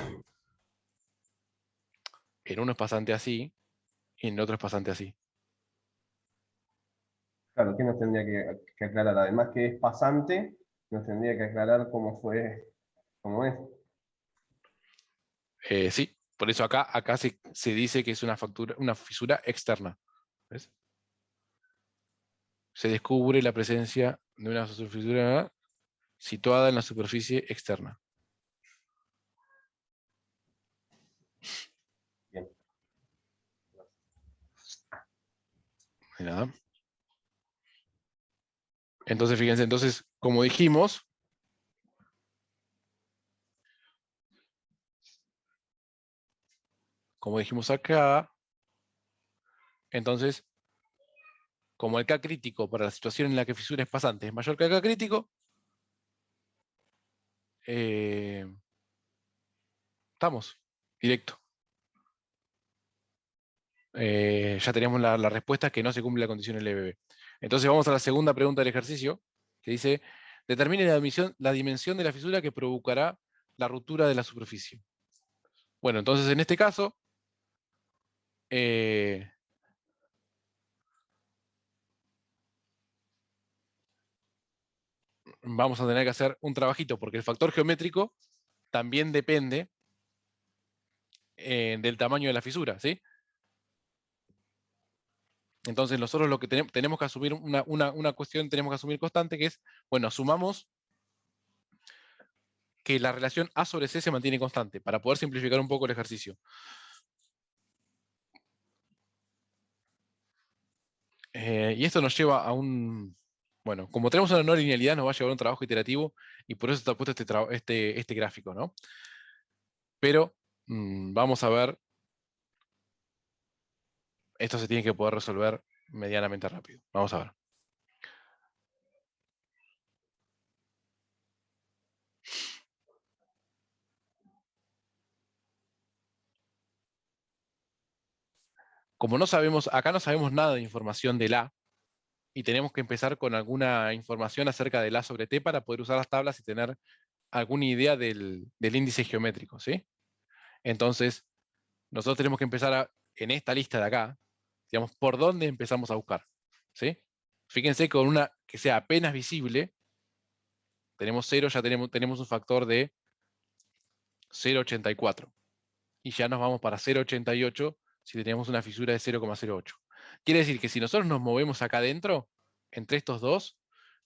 así, y en el otro es pasante así. Claro, ¿qué nos tendría que aclarar? Además que es pasante, nos tendría que aclarar cómo es. Sí, por eso acá se dice que es una fisura externa. ¿Ves? Se descubre la presencia de una fisura situada en la superficie externa. Bien. De nada. Entonces, fíjense, entonces, como dijimos, acá, entonces, como el K crítico para la situación en la que fisura es pasante es mayor que el K crítico, estamos, directo. Ya tenemos la respuesta que no se cumple la condición LBB. Entonces vamos a la segunda pregunta del ejercicio, que dice, determine la dimensión de la fisura que provocará la ruptura de la superficie. Bueno, entonces en este caso, vamos a tener que hacer un trabajito, porque el factor geométrico también depende del tamaño de la fisura, ¿sí? Entonces nosotros lo que tenemos que asumir, una cuestión tenemos que asumir constante, que es, bueno, asumamos que la relación A sobre C se mantiene constante, para poder simplificar un poco el ejercicio. Y esto nos lleva a un... Bueno, como tenemos una no linealidad, nos va a llevar a un trabajo iterativo, y por eso está puesto este gráfico, ¿no? Pero vamos a ver, esto se tiene que poder resolver medianamente rápido. Vamos a ver. Como no sabemos, acá no sabemos nada de información del A, y tenemos que empezar con alguna información acerca del A sobre T para poder usar las tablas y tener alguna idea del índice geométrico, ¿sí? Entonces, nosotros tenemos que empezar en esta lista de acá, digamos, por dónde empezamos a buscar, ¿sí? Fíjense, con una que sea apenas visible, tenemos 0, ya tenemos un factor de 0,84. Y ya nos vamos para 0,88 si tenemos una fisura de 0,08. Quiere decir que si nosotros nos movemos acá adentro, entre estos dos,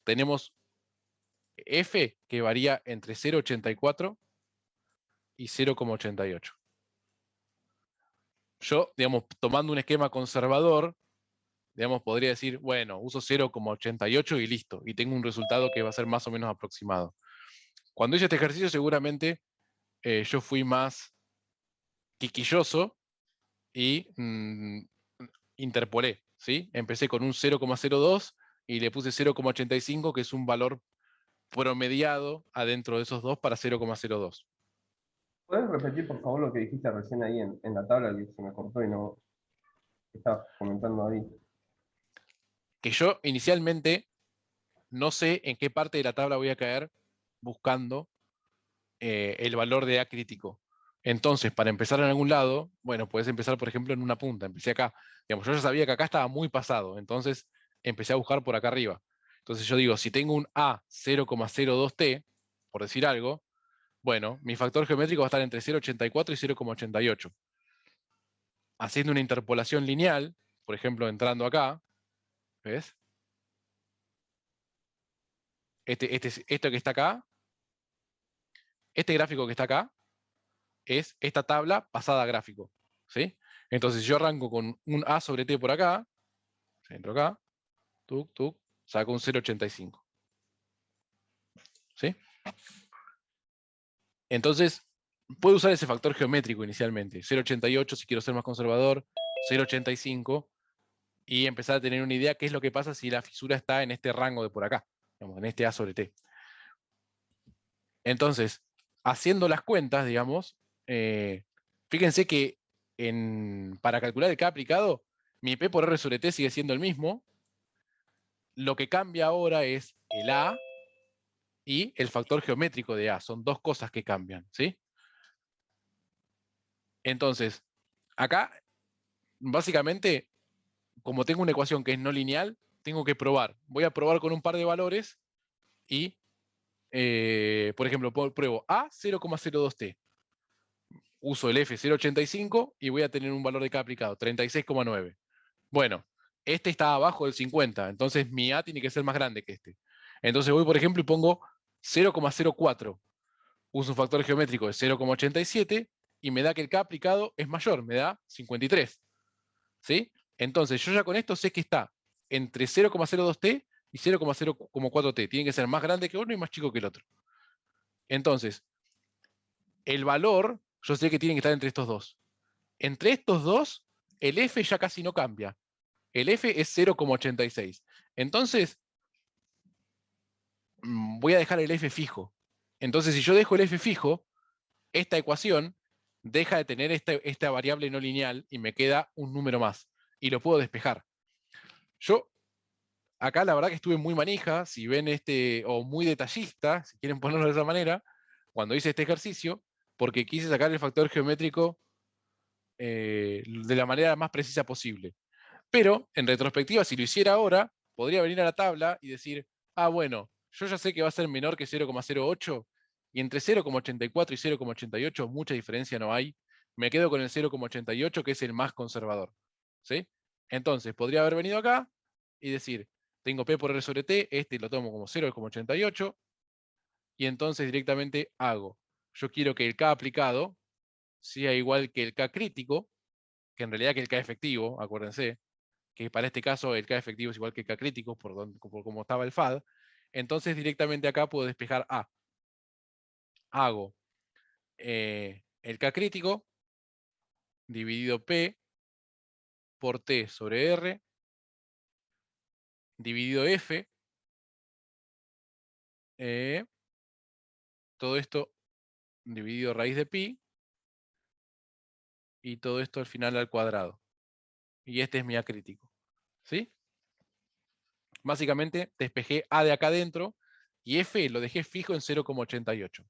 tenemos F que varía entre 0,84 y 0,88. Yo, digamos, tomando un esquema conservador, digamos, podría decir, bueno, uso 0,88 y listo, y tengo un resultado que va a ser más o menos aproximado. Cuando hice este ejercicio, seguramente yo fui más quisquilloso y interpolé, ¿sí? Empecé con un 0,02 y le puse 0,85, que es un valor promediado adentro de esos dos para 0,02. ¿Puedes repetir, por favor, lo que dijiste recién ahí en la tabla que se me cortó y no estabas comentando ahí? Que yo inicialmente no sé en qué parte de la tabla voy a caer buscando el valor de A crítico. Entonces, para empezar en algún lado, bueno, puedes empezar, por ejemplo, en una punta. Empecé acá. Digamos, yo ya sabía que acá estaba muy pasado, entonces empecé a buscar por acá arriba. Entonces yo digo, si tengo un A 0,02T, por decir algo, bueno, mi factor geométrico va a estar entre 0,84 y 0,88. Haciendo una interpolación lineal, por ejemplo, entrando acá, ¿ves? Esto que está acá, este gráfico que está acá, es esta tabla pasada a gráfico, ¿sí? Entonces yo arranco con un A sobre T por acá, entro acá, tuc, tuc, saco un 0,85. ¿Sí? Entonces, puedo usar ese factor geométrico inicialmente, 0,88 si quiero ser más conservador, 0,85, y empezar a tener una idea qué es lo que pasa si la fisura está en este rango de por acá, digamos, en este A sobre T. Entonces, haciendo las cuentas, digamos, fíjense que para calcular el K aplicado, mi P por R sobre T sigue siendo el mismo. Lo que cambia ahora es el A y el factor geométrico de A. Son dos cosas que cambian, ¿sí? Entonces, acá, básicamente, como tengo una ecuación que es no lineal, tengo que probar. Voy a probar con un par de valores y, por ejemplo, pruebo A 0,02t. Uso el F0,85 y voy a tener un valor de K aplicado, 36,9. Bueno, este está abajo del 50, entonces mi A tiene que ser más grande que este. Entonces voy, por ejemplo, y pongo 0,04. Uso un factor geométrico de 0,87 y me da que el K aplicado es mayor, me da 53. ¿Sí? Entonces yo ya con esto sé que está entre 0,02t y 0,04t. Tiene que ser más grande que uno y más chico que el otro. Entonces, el valor, yo sé que tiene que estar entre estos dos. Entre estos dos, el F ya casi no cambia. El F es 0,86. Entonces, voy a dejar el F fijo. Entonces, si yo dejo el F fijo, esta ecuación deja de tener esta variable no lineal y me queda un número más. Y lo puedo despejar. Yo, acá la verdad que estuve muy manija, si ven o muy detallista, si quieren ponerlo de esa manera, cuando hice este ejercicio, porque quise sacar el factor geométrico de la manera más precisa posible. Pero, en retrospectiva, si lo hiciera ahora, podría venir a la tabla y decir, ah, bueno, yo ya sé que va a ser menor que 0,08, y entre 0,84 y 0,88 mucha diferencia no hay. Me quedo con el 0,88, que es el más conservador. ¿Sí? Entonces, podría haber venido acá y decir, tengo P por R sobre T, este lo tomo como 0,88, y entonces directamente hago. Yo quiero que el K aplicado sea igual que el K crítico, que en realidad que el K efectivo, acuérdense, que para este caso el K efectivo es igual que K crítico, por como estaba el FAD, entonces directamente acá puedo despejar A. Hago el K crítico dividido P por T sobre R, dividido F, todo esto dividido raíz de pi, y todo esto al final al cuadrado. Y este es mi A crítico. ¿Sí? Básicamente despejé A de acá adentro, y F lo dejé fijo en 0,88.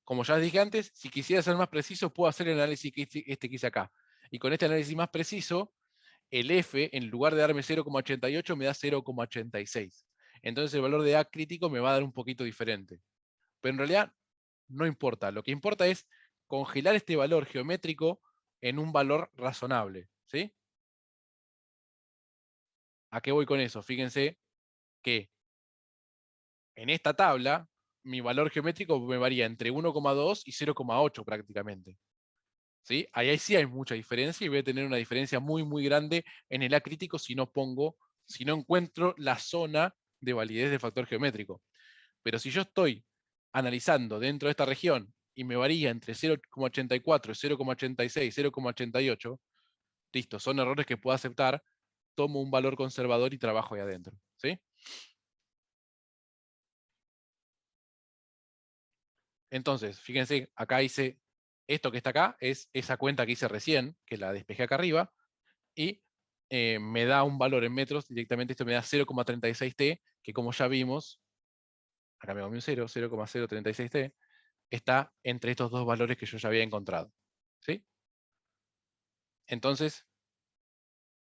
Como ya les dije antes, si quisiera ser más preciso, puedo hacer el análisis que hice acá. Y con este análisis más preciso, el F, en lugar de darme 0,88, me da 0,86. Entonces el valor de A crítico me va a dar un poquito diferente. Pero en realidad no importa. Lo que importa es congelar este valor geométrico en un valor razonable. ¿Sí? ¿A qué voy con eso? Fíjense que en esta tabla, mi valor geométrico me varía entre 1,2 y 0,8 prácticamente. ¿Sí? Ahí sí hay mucha diferencia y voy a tener una diferencia muy, muy grande en el A crítico si no encuentro la zona de validez del factor geométrico. Pero si yo estoy analizando dentro de esta región y me varía entre 0,84, 0,86, 0,88, listo, son errores que puedo aceptar, tomo un valor conservador y trabajo ahí adentro. ¿Sí? Entonces, fíjense, acá hice, esto que está acá es esa cuenta que hice recién, que la despejé acá arriba, y me da un valor en metros, directamente esto me da 0,36t, que como ya vimos, acá me comí un 0, 0,036t, está entre estos dos valores que yo ya había encontrado. ¿Sí? Entonces,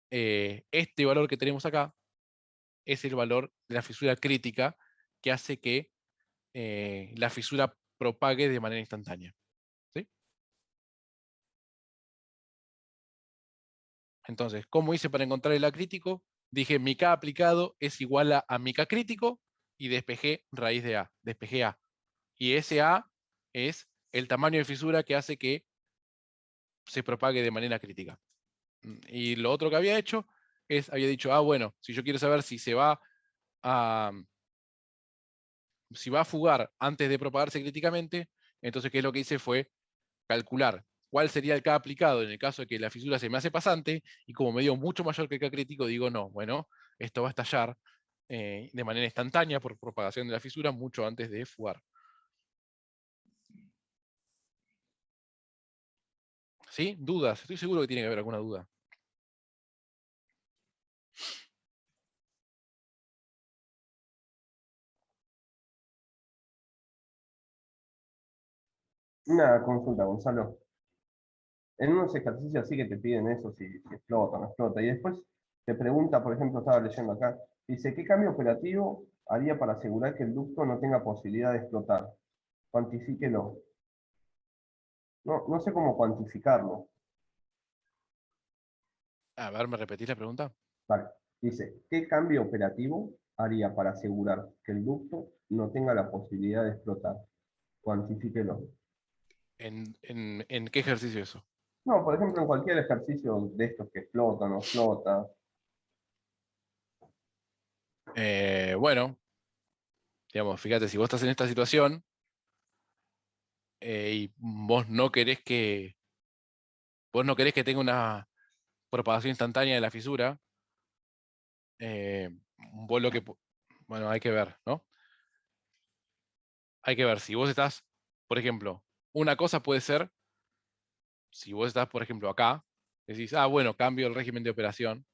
este valor que tenemos acá es el valor de la fisura crítica que hace que la fisura propague de manera instantánea. ¿Sí? Entonces, ¿cómo hice para encontrar el A crítico? Dije, mi K aplicado es igual a mi K crítico y despejé raíz de A, despejé A. Y ese A es el tamaño de fisura que hace que se propague de manera crítica. Y lo otro que había hecho es, había dicho, bueno, si yo quiero saber si si va a fugar antes de propagarse críticamente, entonces qué es lo que hice fue calcular cuál sería el K aplicado en el caso de que la fisura se me hace pasante, y como me dio mucho mayor que el K crítico, digo, no, bueno, esto va a estallar de manera instantánea por propagación de la fisura mucho antes de fugar. ¿Sí? ¿Dudas? Estoy seguro que tiene que haber alguna duda. Una consulta, Gonzalo. en unos ejercicios así que te piden eso, si explota o no explota. Y después te pregunta, por ejemplo, estaba leyendo acá, dice, ¿qué cambio operativo haría para asegurar que el ducto no tenga posibilidad de explotar? Cuantifíquelo. No sé cómo cuantificarlo. A ver, ¿me repetís la pregunta? Vale. Dice, ¿qué cambio operativo haría para asegurar que el ducto no tenga la posibilidad de explotar? Cuantifíquelo. ¿En qué ejercicio eso? No, por ejemplo, en cualquier ejercicio de estos que explota, no explota. Bueno, digamos, fíjate, si vos estás en esta situación y vos no querés que tenga una propagación instantánea de la fisura, vos lo que, bueno, hay que ver, ¿no? Hay que ver, si vos estás, por ejemplo, una cosa puede ser, si vos estás, por ejemplo, acá, decís, bueno, cambio el régimen de operación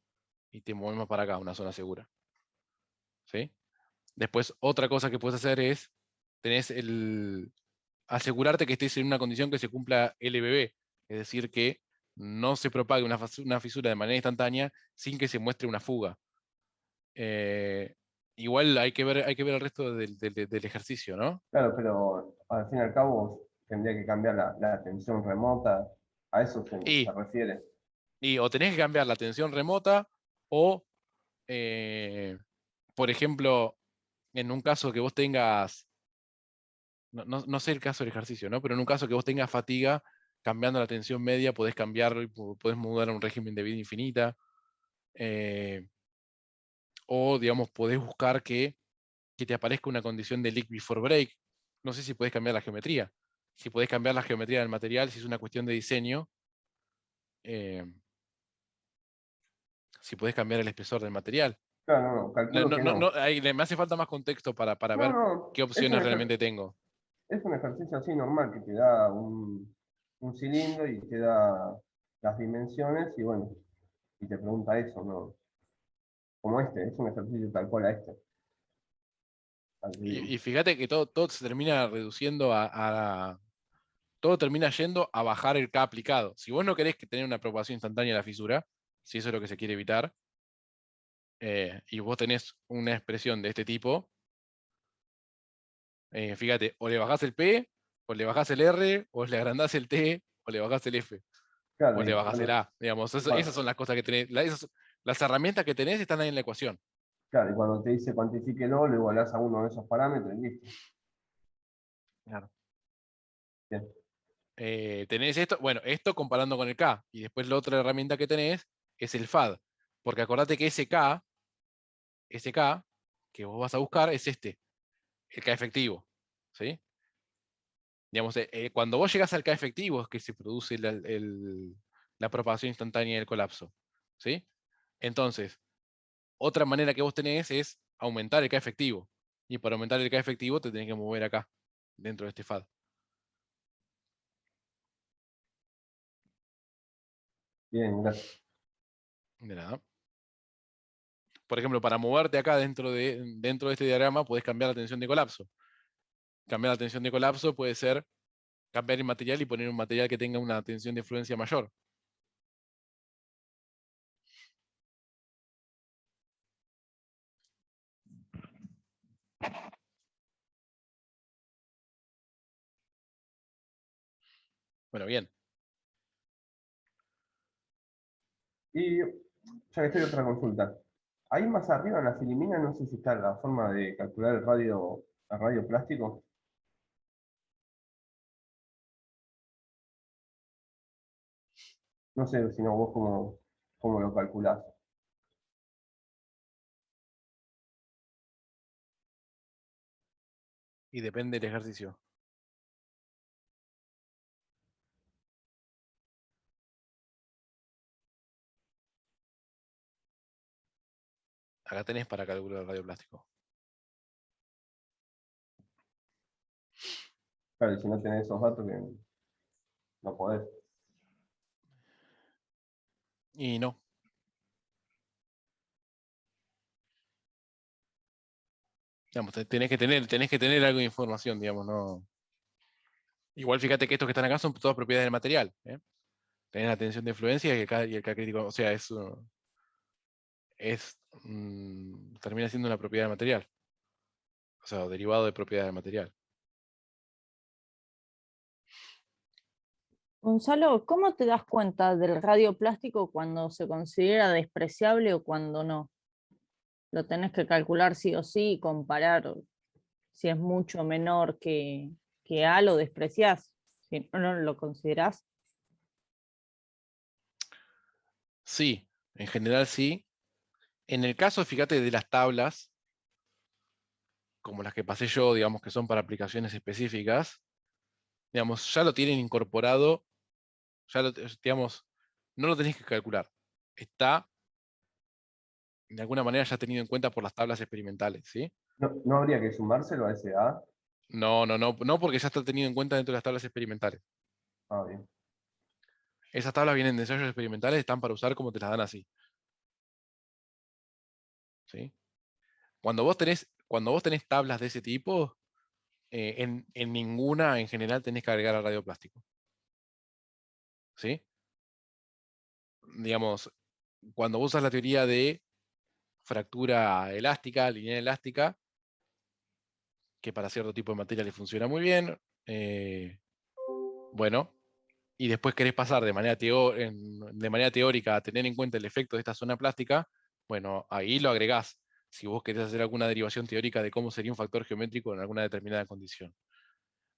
y te movemos para acá, una zona segura. ¿Sí? Después, otra cosa que puedes hacer es, asegurarte que estés en una condición que se cumpla LBB, es decir, que no se propague una fisura de manera instantánea sin que se muestre una fuga. Igual hay que ver el resto del ejercicio, ¿no? Claro, pero al fin y al cabo tendría que cambiar la tensión remota. A eso se Y, refiere. o tenés que cambiar la tensión remota, o, por ejemplo, en un caso que vos tengas, no sé el caso del ejercicio, ¿no? Pero en un caso que vos tengas fatiga, cambiando la tensión media, podés cambiarlo y podés mudar a un régimen de vida infinita. O, digamos, podés buscar que te aparezca una condición de leak before break. No sé si podés cambiar la geometría. Si podés cambiar la geometría del material, si es una cuestión de diseño. Si podés cambiar el espesor del material. Claro, no, calculo que no. Me hace falta más contexto para No, ver no, qué opciones realmente tengo. es un ejercicio así normal que te da un cilindro y te da las dimensiones y bueno, y te pregunta eso, ¿no? Como este, es un ejercicio tal cual a este. Y fíjate que todo se termina reduciendo todo termina yendo a bajar el K aplicado. Si vos no querés que tener una propagación instantánea de la fisura, si eso es lo que se quiere evitar, y vos tenés una expresión de este tipo, fíjate, o le bajás el P, o le bajás el R, o le agrandás el T, o le bajás el F, Claro, o le bajás el A. Digamos, bueno, esas son las cosas que tenés. Las herramientas que tenés están ahí en la ecuación. claro, y cuando te dice cuantifíquelo, le igualás a uno de esos parámetros y listo. Claro. Bien. Tenés esto, bueno, esto comparando con el K, y después la otra herramienta que tenés es el FAD, porque acordate que ese K que vos vas a buscar es el K efectivo, ¿sí? Digamos, cuando vos llegás al K efectivo es que se produce la propagación instantánea del colapso, ¿sí? Entonces, otra manera que vos tenés es aumentar el K efectivo, y para aumentar el K efectivo te tenés que mover acá, dentro de este FAD. Bien, gracias. De nada. Por ejemplo, para moverte acá dentro de este diagrama, podés cambiar la tensión de colapso. Cambiar la tensión de colapso puede ser cambiar el material y poner un material que tenga una tensión de fluencia mayor. Bueno, bien. Y ya que estoy otra consulta. Ahí más arriba en la filimina, no sé si está la forma de calcular el radio plástico. No sé si no vos cómo lo calculás. Y depende del ejercicio. Acá tenés para calcular el radio plástico. Claro, y si no tenés esos datos, que no podés. Y no. Digamos, tenés que tener algo de información, digamos, no. Igual fíjate que estos que están acá son todas propiedades del material, ¿eh? tenés la tensión de fluencia y el K crítico, o sea, termina siendo una propiedad del material. O sea, derivado de propiedad del material. Gonzalo, ¿cómo te das cuenta del radio plástico cuando se considera despreciable o cuando no? Lo tenés que calcular sí o sí y comparar si es mucho menor que A, lo despreciás. Si no lo considerás. Sí, en general sí. En el caso, fíjate, de las tablas, como las que pasé yo, digamos que son para aplicaciones específicas, digamos, ya lo tienen incorporado, digamos, no lo tenés que calcular. Está, de alguna manera, ya tenido en cuenta por las tablas experimentales, ¿sí? No habría que sumárselo a ese A. No, porque ya está tenido en cuenta dentro de las tablas experimentales. Ah, bien. Esas tablas vienen de ensayos experimentales, están para usar como te las dan así. ¿Sí? Cuando vos tenés tablas de ese tipo, en ninguna en general tenés que agregar al radio plástico. ¿Sí? Digamos, cuando vos usas la teoría de fractura elástica, lineal elástica, que para cierto tipo de materia le funciona muy bien, bueno, y después querés pasar de manera teórica a tener en cuenta el efecto de esta zona plástica, bueno, ahí lo agregás, si vos querés hacer alguna derivación teórica de cómo sería un factor geométrico en alguna determinada condición.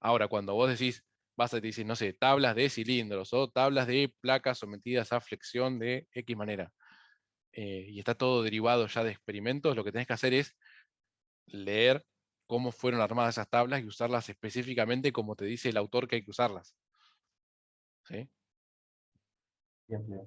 Ahora, cuando vos decís, vas a decir, no sé, tablas de cilindros o tablas de placas sometidas a flexión de X manera, y está todo derivado ya de experimentos, lo que tenés que hacer es leer cómo fueron armadas esas tablas y usarlas específicamente como te dice el autor que hay que usarlas. ¿Sí? Bien, bien.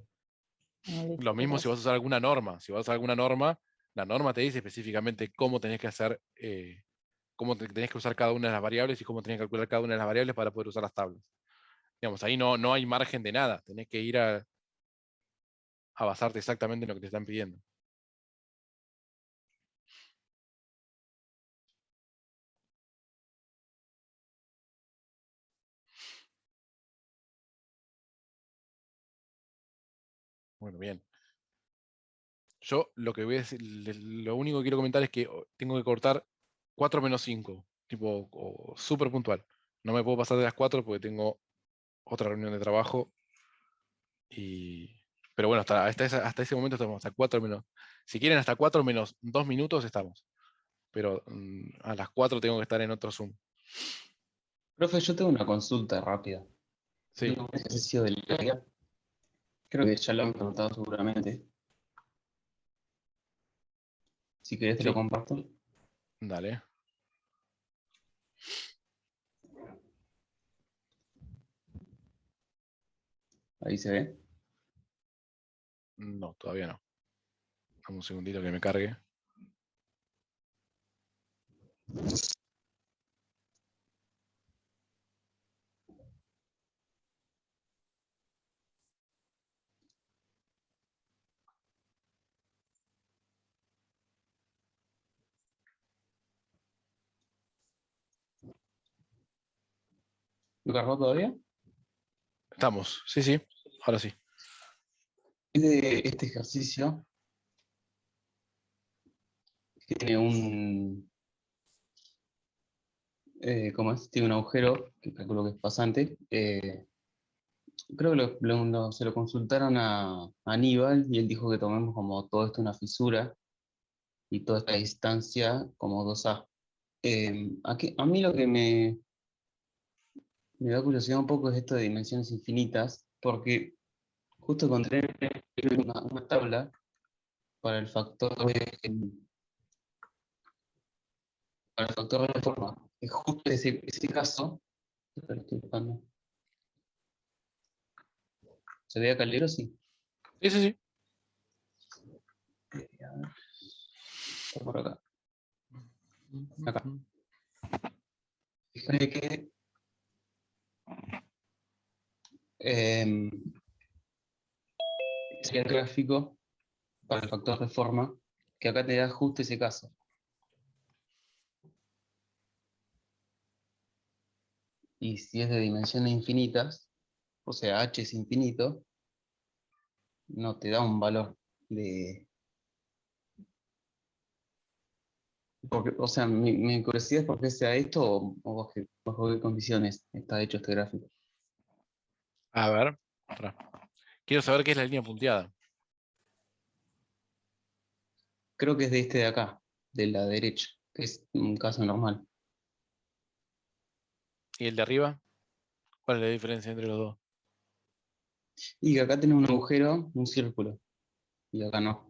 Ah, listo, Lo mismo si vas a gracias. usar alguna norma. Si vas a usar alguna norma, la norma te dice específicamente cómo tenés que hacer, tenés que usar cada una de las variables y cómo tenés que calcular cada una de las variables para poder usar las tablas. Digamos, ahí no hay margen de nada. Tenés que ir a basarte exactamente en lo que te están pidiendo. Bueno, bien. Yo lo que voy a decir, lo único que quiero comentar es que tengo que cortar 4 menos 5, tipo súper puntual. No me puedo pasar de las 4 porque tengo otra reunión de trabajo. Pero bueno, hasta ese momento estamos, hasta 4 menos. Si quieren, hasta 4 menos 2 minutos estamos. Pero a las 4 tengo que estar en otro Zoom. Profe, yo tengo una consulta rápida. Sí, Un ejercicio del área. Creo que ya lo han preguntado seguramente. Si querés te lo sí, comparto. dale. Ahí se ve. No, todavía no. Dame un segundito que me cargue. ¿Lo cargó todavía? Estamos, sí, sí, ahora sí. Este ejercicio tiene ¿cómo es? Tiene un agujero, que calculo que es pasante. Creo que se lo consultaron a Aníbal y él dijo que tomemos como todo esto una fisura y toda esta distancia como 2A. A mí lo que me da curiosidad un poco es esto de dimensiones infinitas, porque justo encontré una tabla para el factor de forma. Es justo ese caso. Espera, estoy buscando. ¿Se ve acá el libro? Sí. Sí, sí, sí. A ver, está por acá. Acá. Fíjate que sería el gráfico para el factor de forma, que acá te da justo ese caso. Y si es de dimensiones infinitas, o sea, h es infinito, no te da un valor de... Porque, o sea, mi curiosidad es por qué sea esto o bajo qué condiciones está hecho este gráfico. A ver, pará. Quiero saber qué es la línea punteada. Creo que es de este de acá, de la derecha, que es un caso normal. ¿Y el de arriba? ¿Cuál es la diferencia entre los dos? Y que acá tenés un agujero, un círculo, y acá no.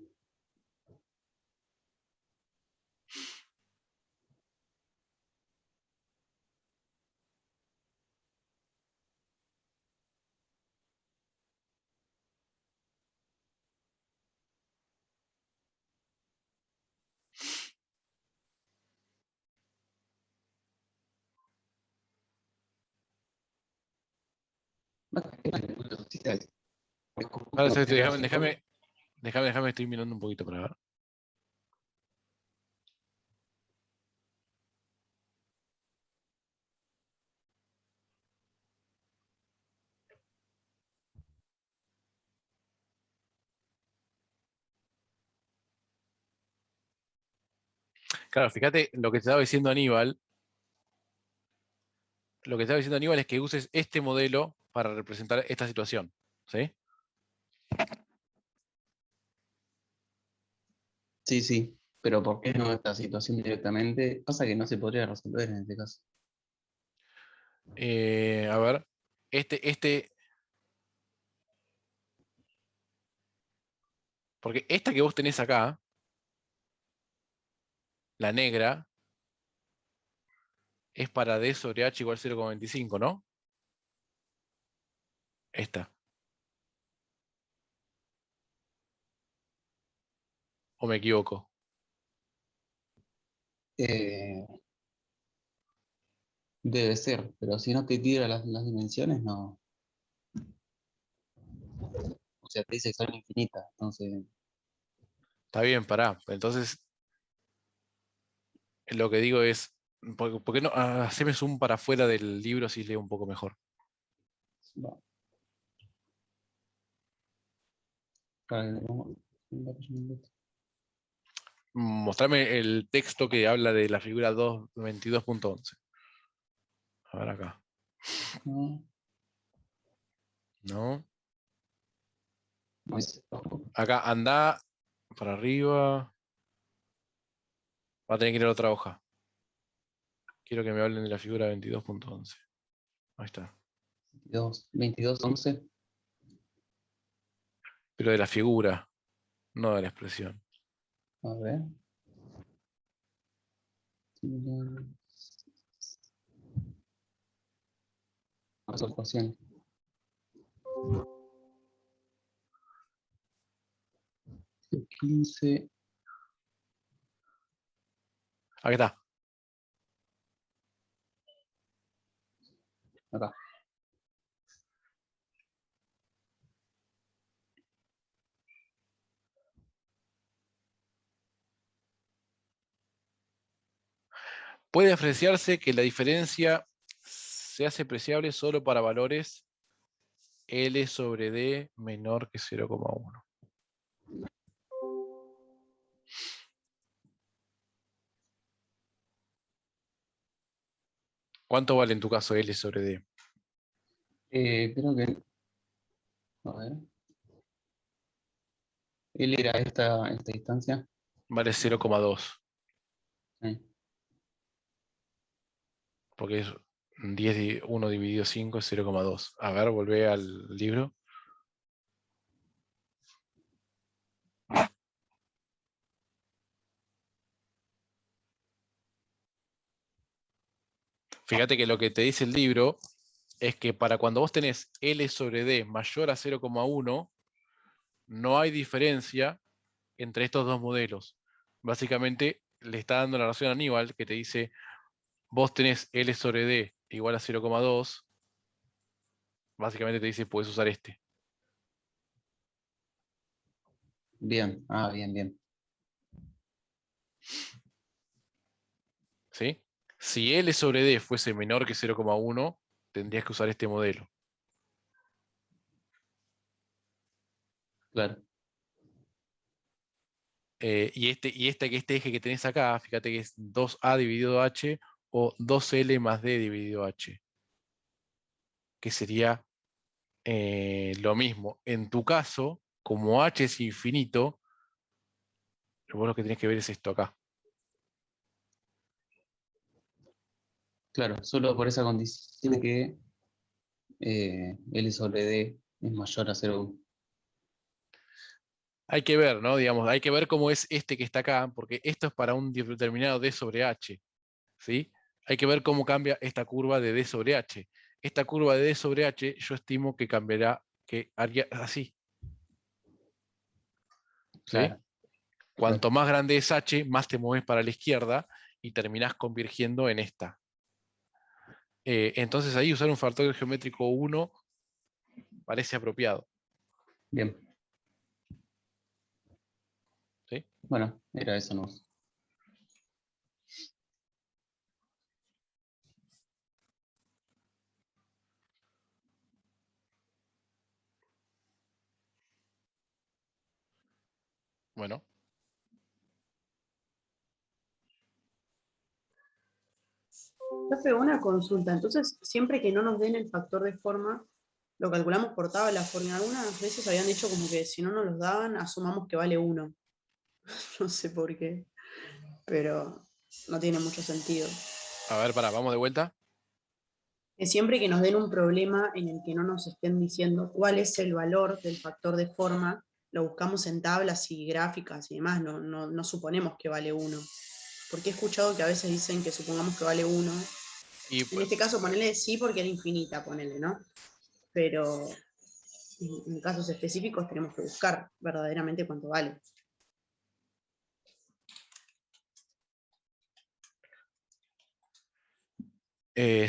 Ahora, déjame, estoy mirando un poquito para ver. Claro, fíjate lo que te estaba diciendo Aníbal. Lo que estaba diciendo Aníbal es que uses este modelo para representar esta situación. ¿Sí? Sí, sí, pero ¿por qué no esta situación directamente? Pasa que no se podría resolver en este caso. A ver. Porque esta que vos tenés acá, la negra, es para D sobre H igual 0,25, ¿no? Esta. ¿O me equivoco? Eh, Debe ser, pero si no te tira las dimensiones, no. O sea, te dice que son infinitas, entonces... Está bien, pará. Entonces, lo que digo es, ¿por qué no haceme zoom para afuera del libro así leo un poco mejor? va. Para que- Mostrame el texto que habla de la figura 22.11. A ver acá. No, ¿No? no es- Acá anda para arriba. Va a tener que ir a otra hoja. Quiero que me hablen de la figura 22.11. Ahí está. 22, 11. Pero de la figura, no de la expresión. A ver. Ecuación. Quince. Aquí está. Acá. Puede apreciarse que la diferencia se hace apreciable solo para valores L sobre D menor que 0,1. ¿Cuánto vale en tu caso L sobre D? Creo que. A ver. Él era esta distancia. Vale 0,2. Sí. Porque es 1 dividido 5 es 0,2. A ver, volvé al libro. Fíjate que lo que te dice el libro es que para cuando vos tenés L sobre D mayor a 0,1, no hay diferencia entre estos dos modelos. Básicamente le está dando la razón a Aníbal que te dice, vos tenés L sobre D igual a 0,2, básicamente te dice, puedes usar este. Bien. Ah, bien, bien. ¿Sí? Si L sobre D fuese menor que 0,1, tendrías que usar este modelo. Claro. Y este eje que tenés acá, fíjate que es 2A dividido H o 2L más D dividido H. Que sería lo mismo. En tu caso, como H es infinito, vos lo que tenés que ver es esto acá. Claro, solo por esa condición que L sobre D es mayor a 0,1. Hay que ver, ¿no? Digamos, hay que ver cómo es este que está acá, porque esto es para un determinado D sobre H, ¿sí? Hay que ver cómo cambia esta curva de D sobre H. Esta curva de D sobre H yo estimo que cambiará, que haría así. ¿Sí? Claro. Cuanto más grande es H, más te mueves para la izquierda y terminás convirgiendo en esta. Entonces ahí usar un factor geométrico 1 parece apropiado. Bien. ¿Sí? Bueno, era eso no. Bueno. Profe, una consulta. Entonces, siempre que no nos den el factor de forma, lo calculamos por tabla, porque algunas veces habían dicho como que si no nos los daban, asumamos que vale 1. No sé por qué, pero no tiene mucho sentido. A ver, vamos de vuelta. Que siempre que nos den un problema en el que no nos estén diciendo cuál es el valor del factor de forma, lo buscamos en tablas y gráficas y demás, no suponemos que vale 1. Porque he escuchado que a veces dicen que supongamos que vale 1. Y, En este caso, ponele sí porque era infinita, ponele, ¿no? Pero en casos específicos tenemos que buscar verdaderamente cuánto vale.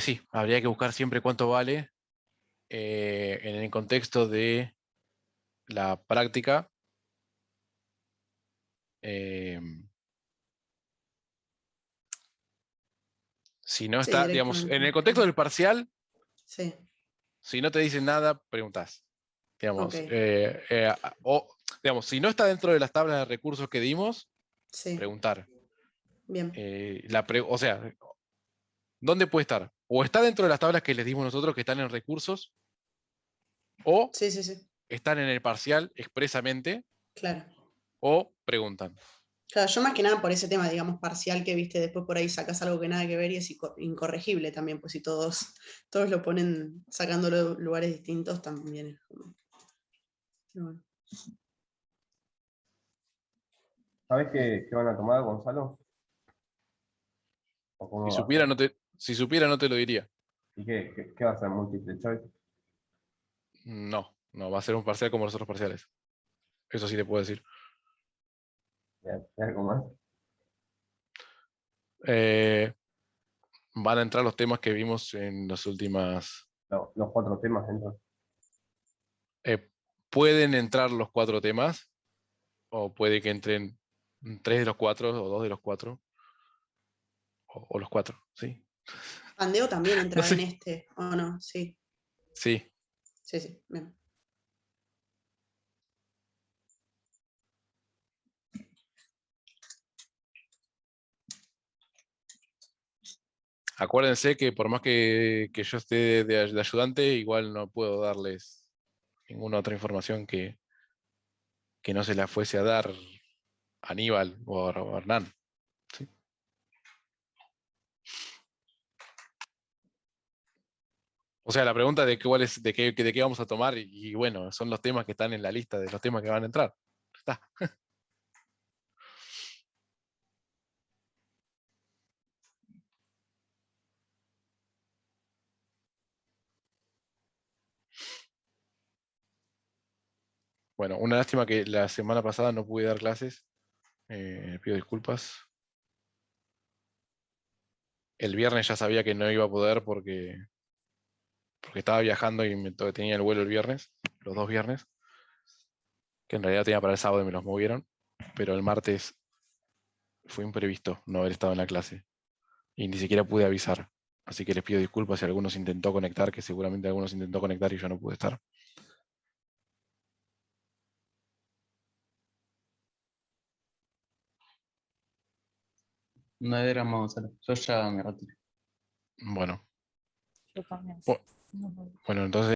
sí, habría que buscar siempre cuánto vale en el contexto de la práctica. Si no Sí, está, digamos, en el directamente. contexto del parcial, Sí, si no te dicen nada, preguntás. Digamos, ok. o, digamos, si no está dentro de las tablas de recursos que dimos, Sí, preguntar. bien. O sea, ¿dónde puede estar? O está dentro de las tablas que les dimos nosotros que están en recursos, o Sí, sí, sí, están en el parcial expresamente, claro. o preguntan. Claro, yo más que nada por ese tema, digamos, parcial que viste, después por ahí sacas algo que nada que ver y es incorregible también, pues si todos lo ponen sacándolo de lugares distintos también es como... Bueno. ¿Sabes qué van a tomar, Gonzalo? ¿O cómo Si va a supiera, ser? si supiera, no te lo diría. ¿Y qué va a ser? ¿Multiple choice? No, va a ser un parcial como los otros parciales. Eso sí te puedo decir. ¿Algo más? Van a entrar los temas que vimos en las últimas. Los 4 temas dentro. Pueden entrar los 4 temas, o puede que entren 3 de los 4 o 2 de los 4, o los 4, ¿sí? Andeo también No entra en sé. este, ¿o no? Sí, Sí. sí, sí, bien. Acuérdense que por más que yo esté de ayudante, igual no puedo darles ninguna otra información que no se la fuese a dar a Aníbal o a Hernán. ¿Sí? O sea, la pregunta de cuál es, de qué vamos a tomar, y bueno, son los temas que están en la lista de los temas que van a entrar. Está. Bueno, una lástima que la semana pasada no pude dar clases. Pido disculpas. El viernes ya sabía que no iba a poder porque estaba viajando y tenía el vuelo el viernes, los 2 viernes, que en realidad tenía para el sábado y me los movieron, pero el martes fue imprevisto no haber estado en la clase y ni siquiera pude avisar. Así que les pido disculpas si algunos intentó conectar, que seguramente algunos intentó conectar y yo no pude estar. No hay drama, Gonzalo. Yo ya me retiro. Bueno, Yo también. Bu- bueno, entonces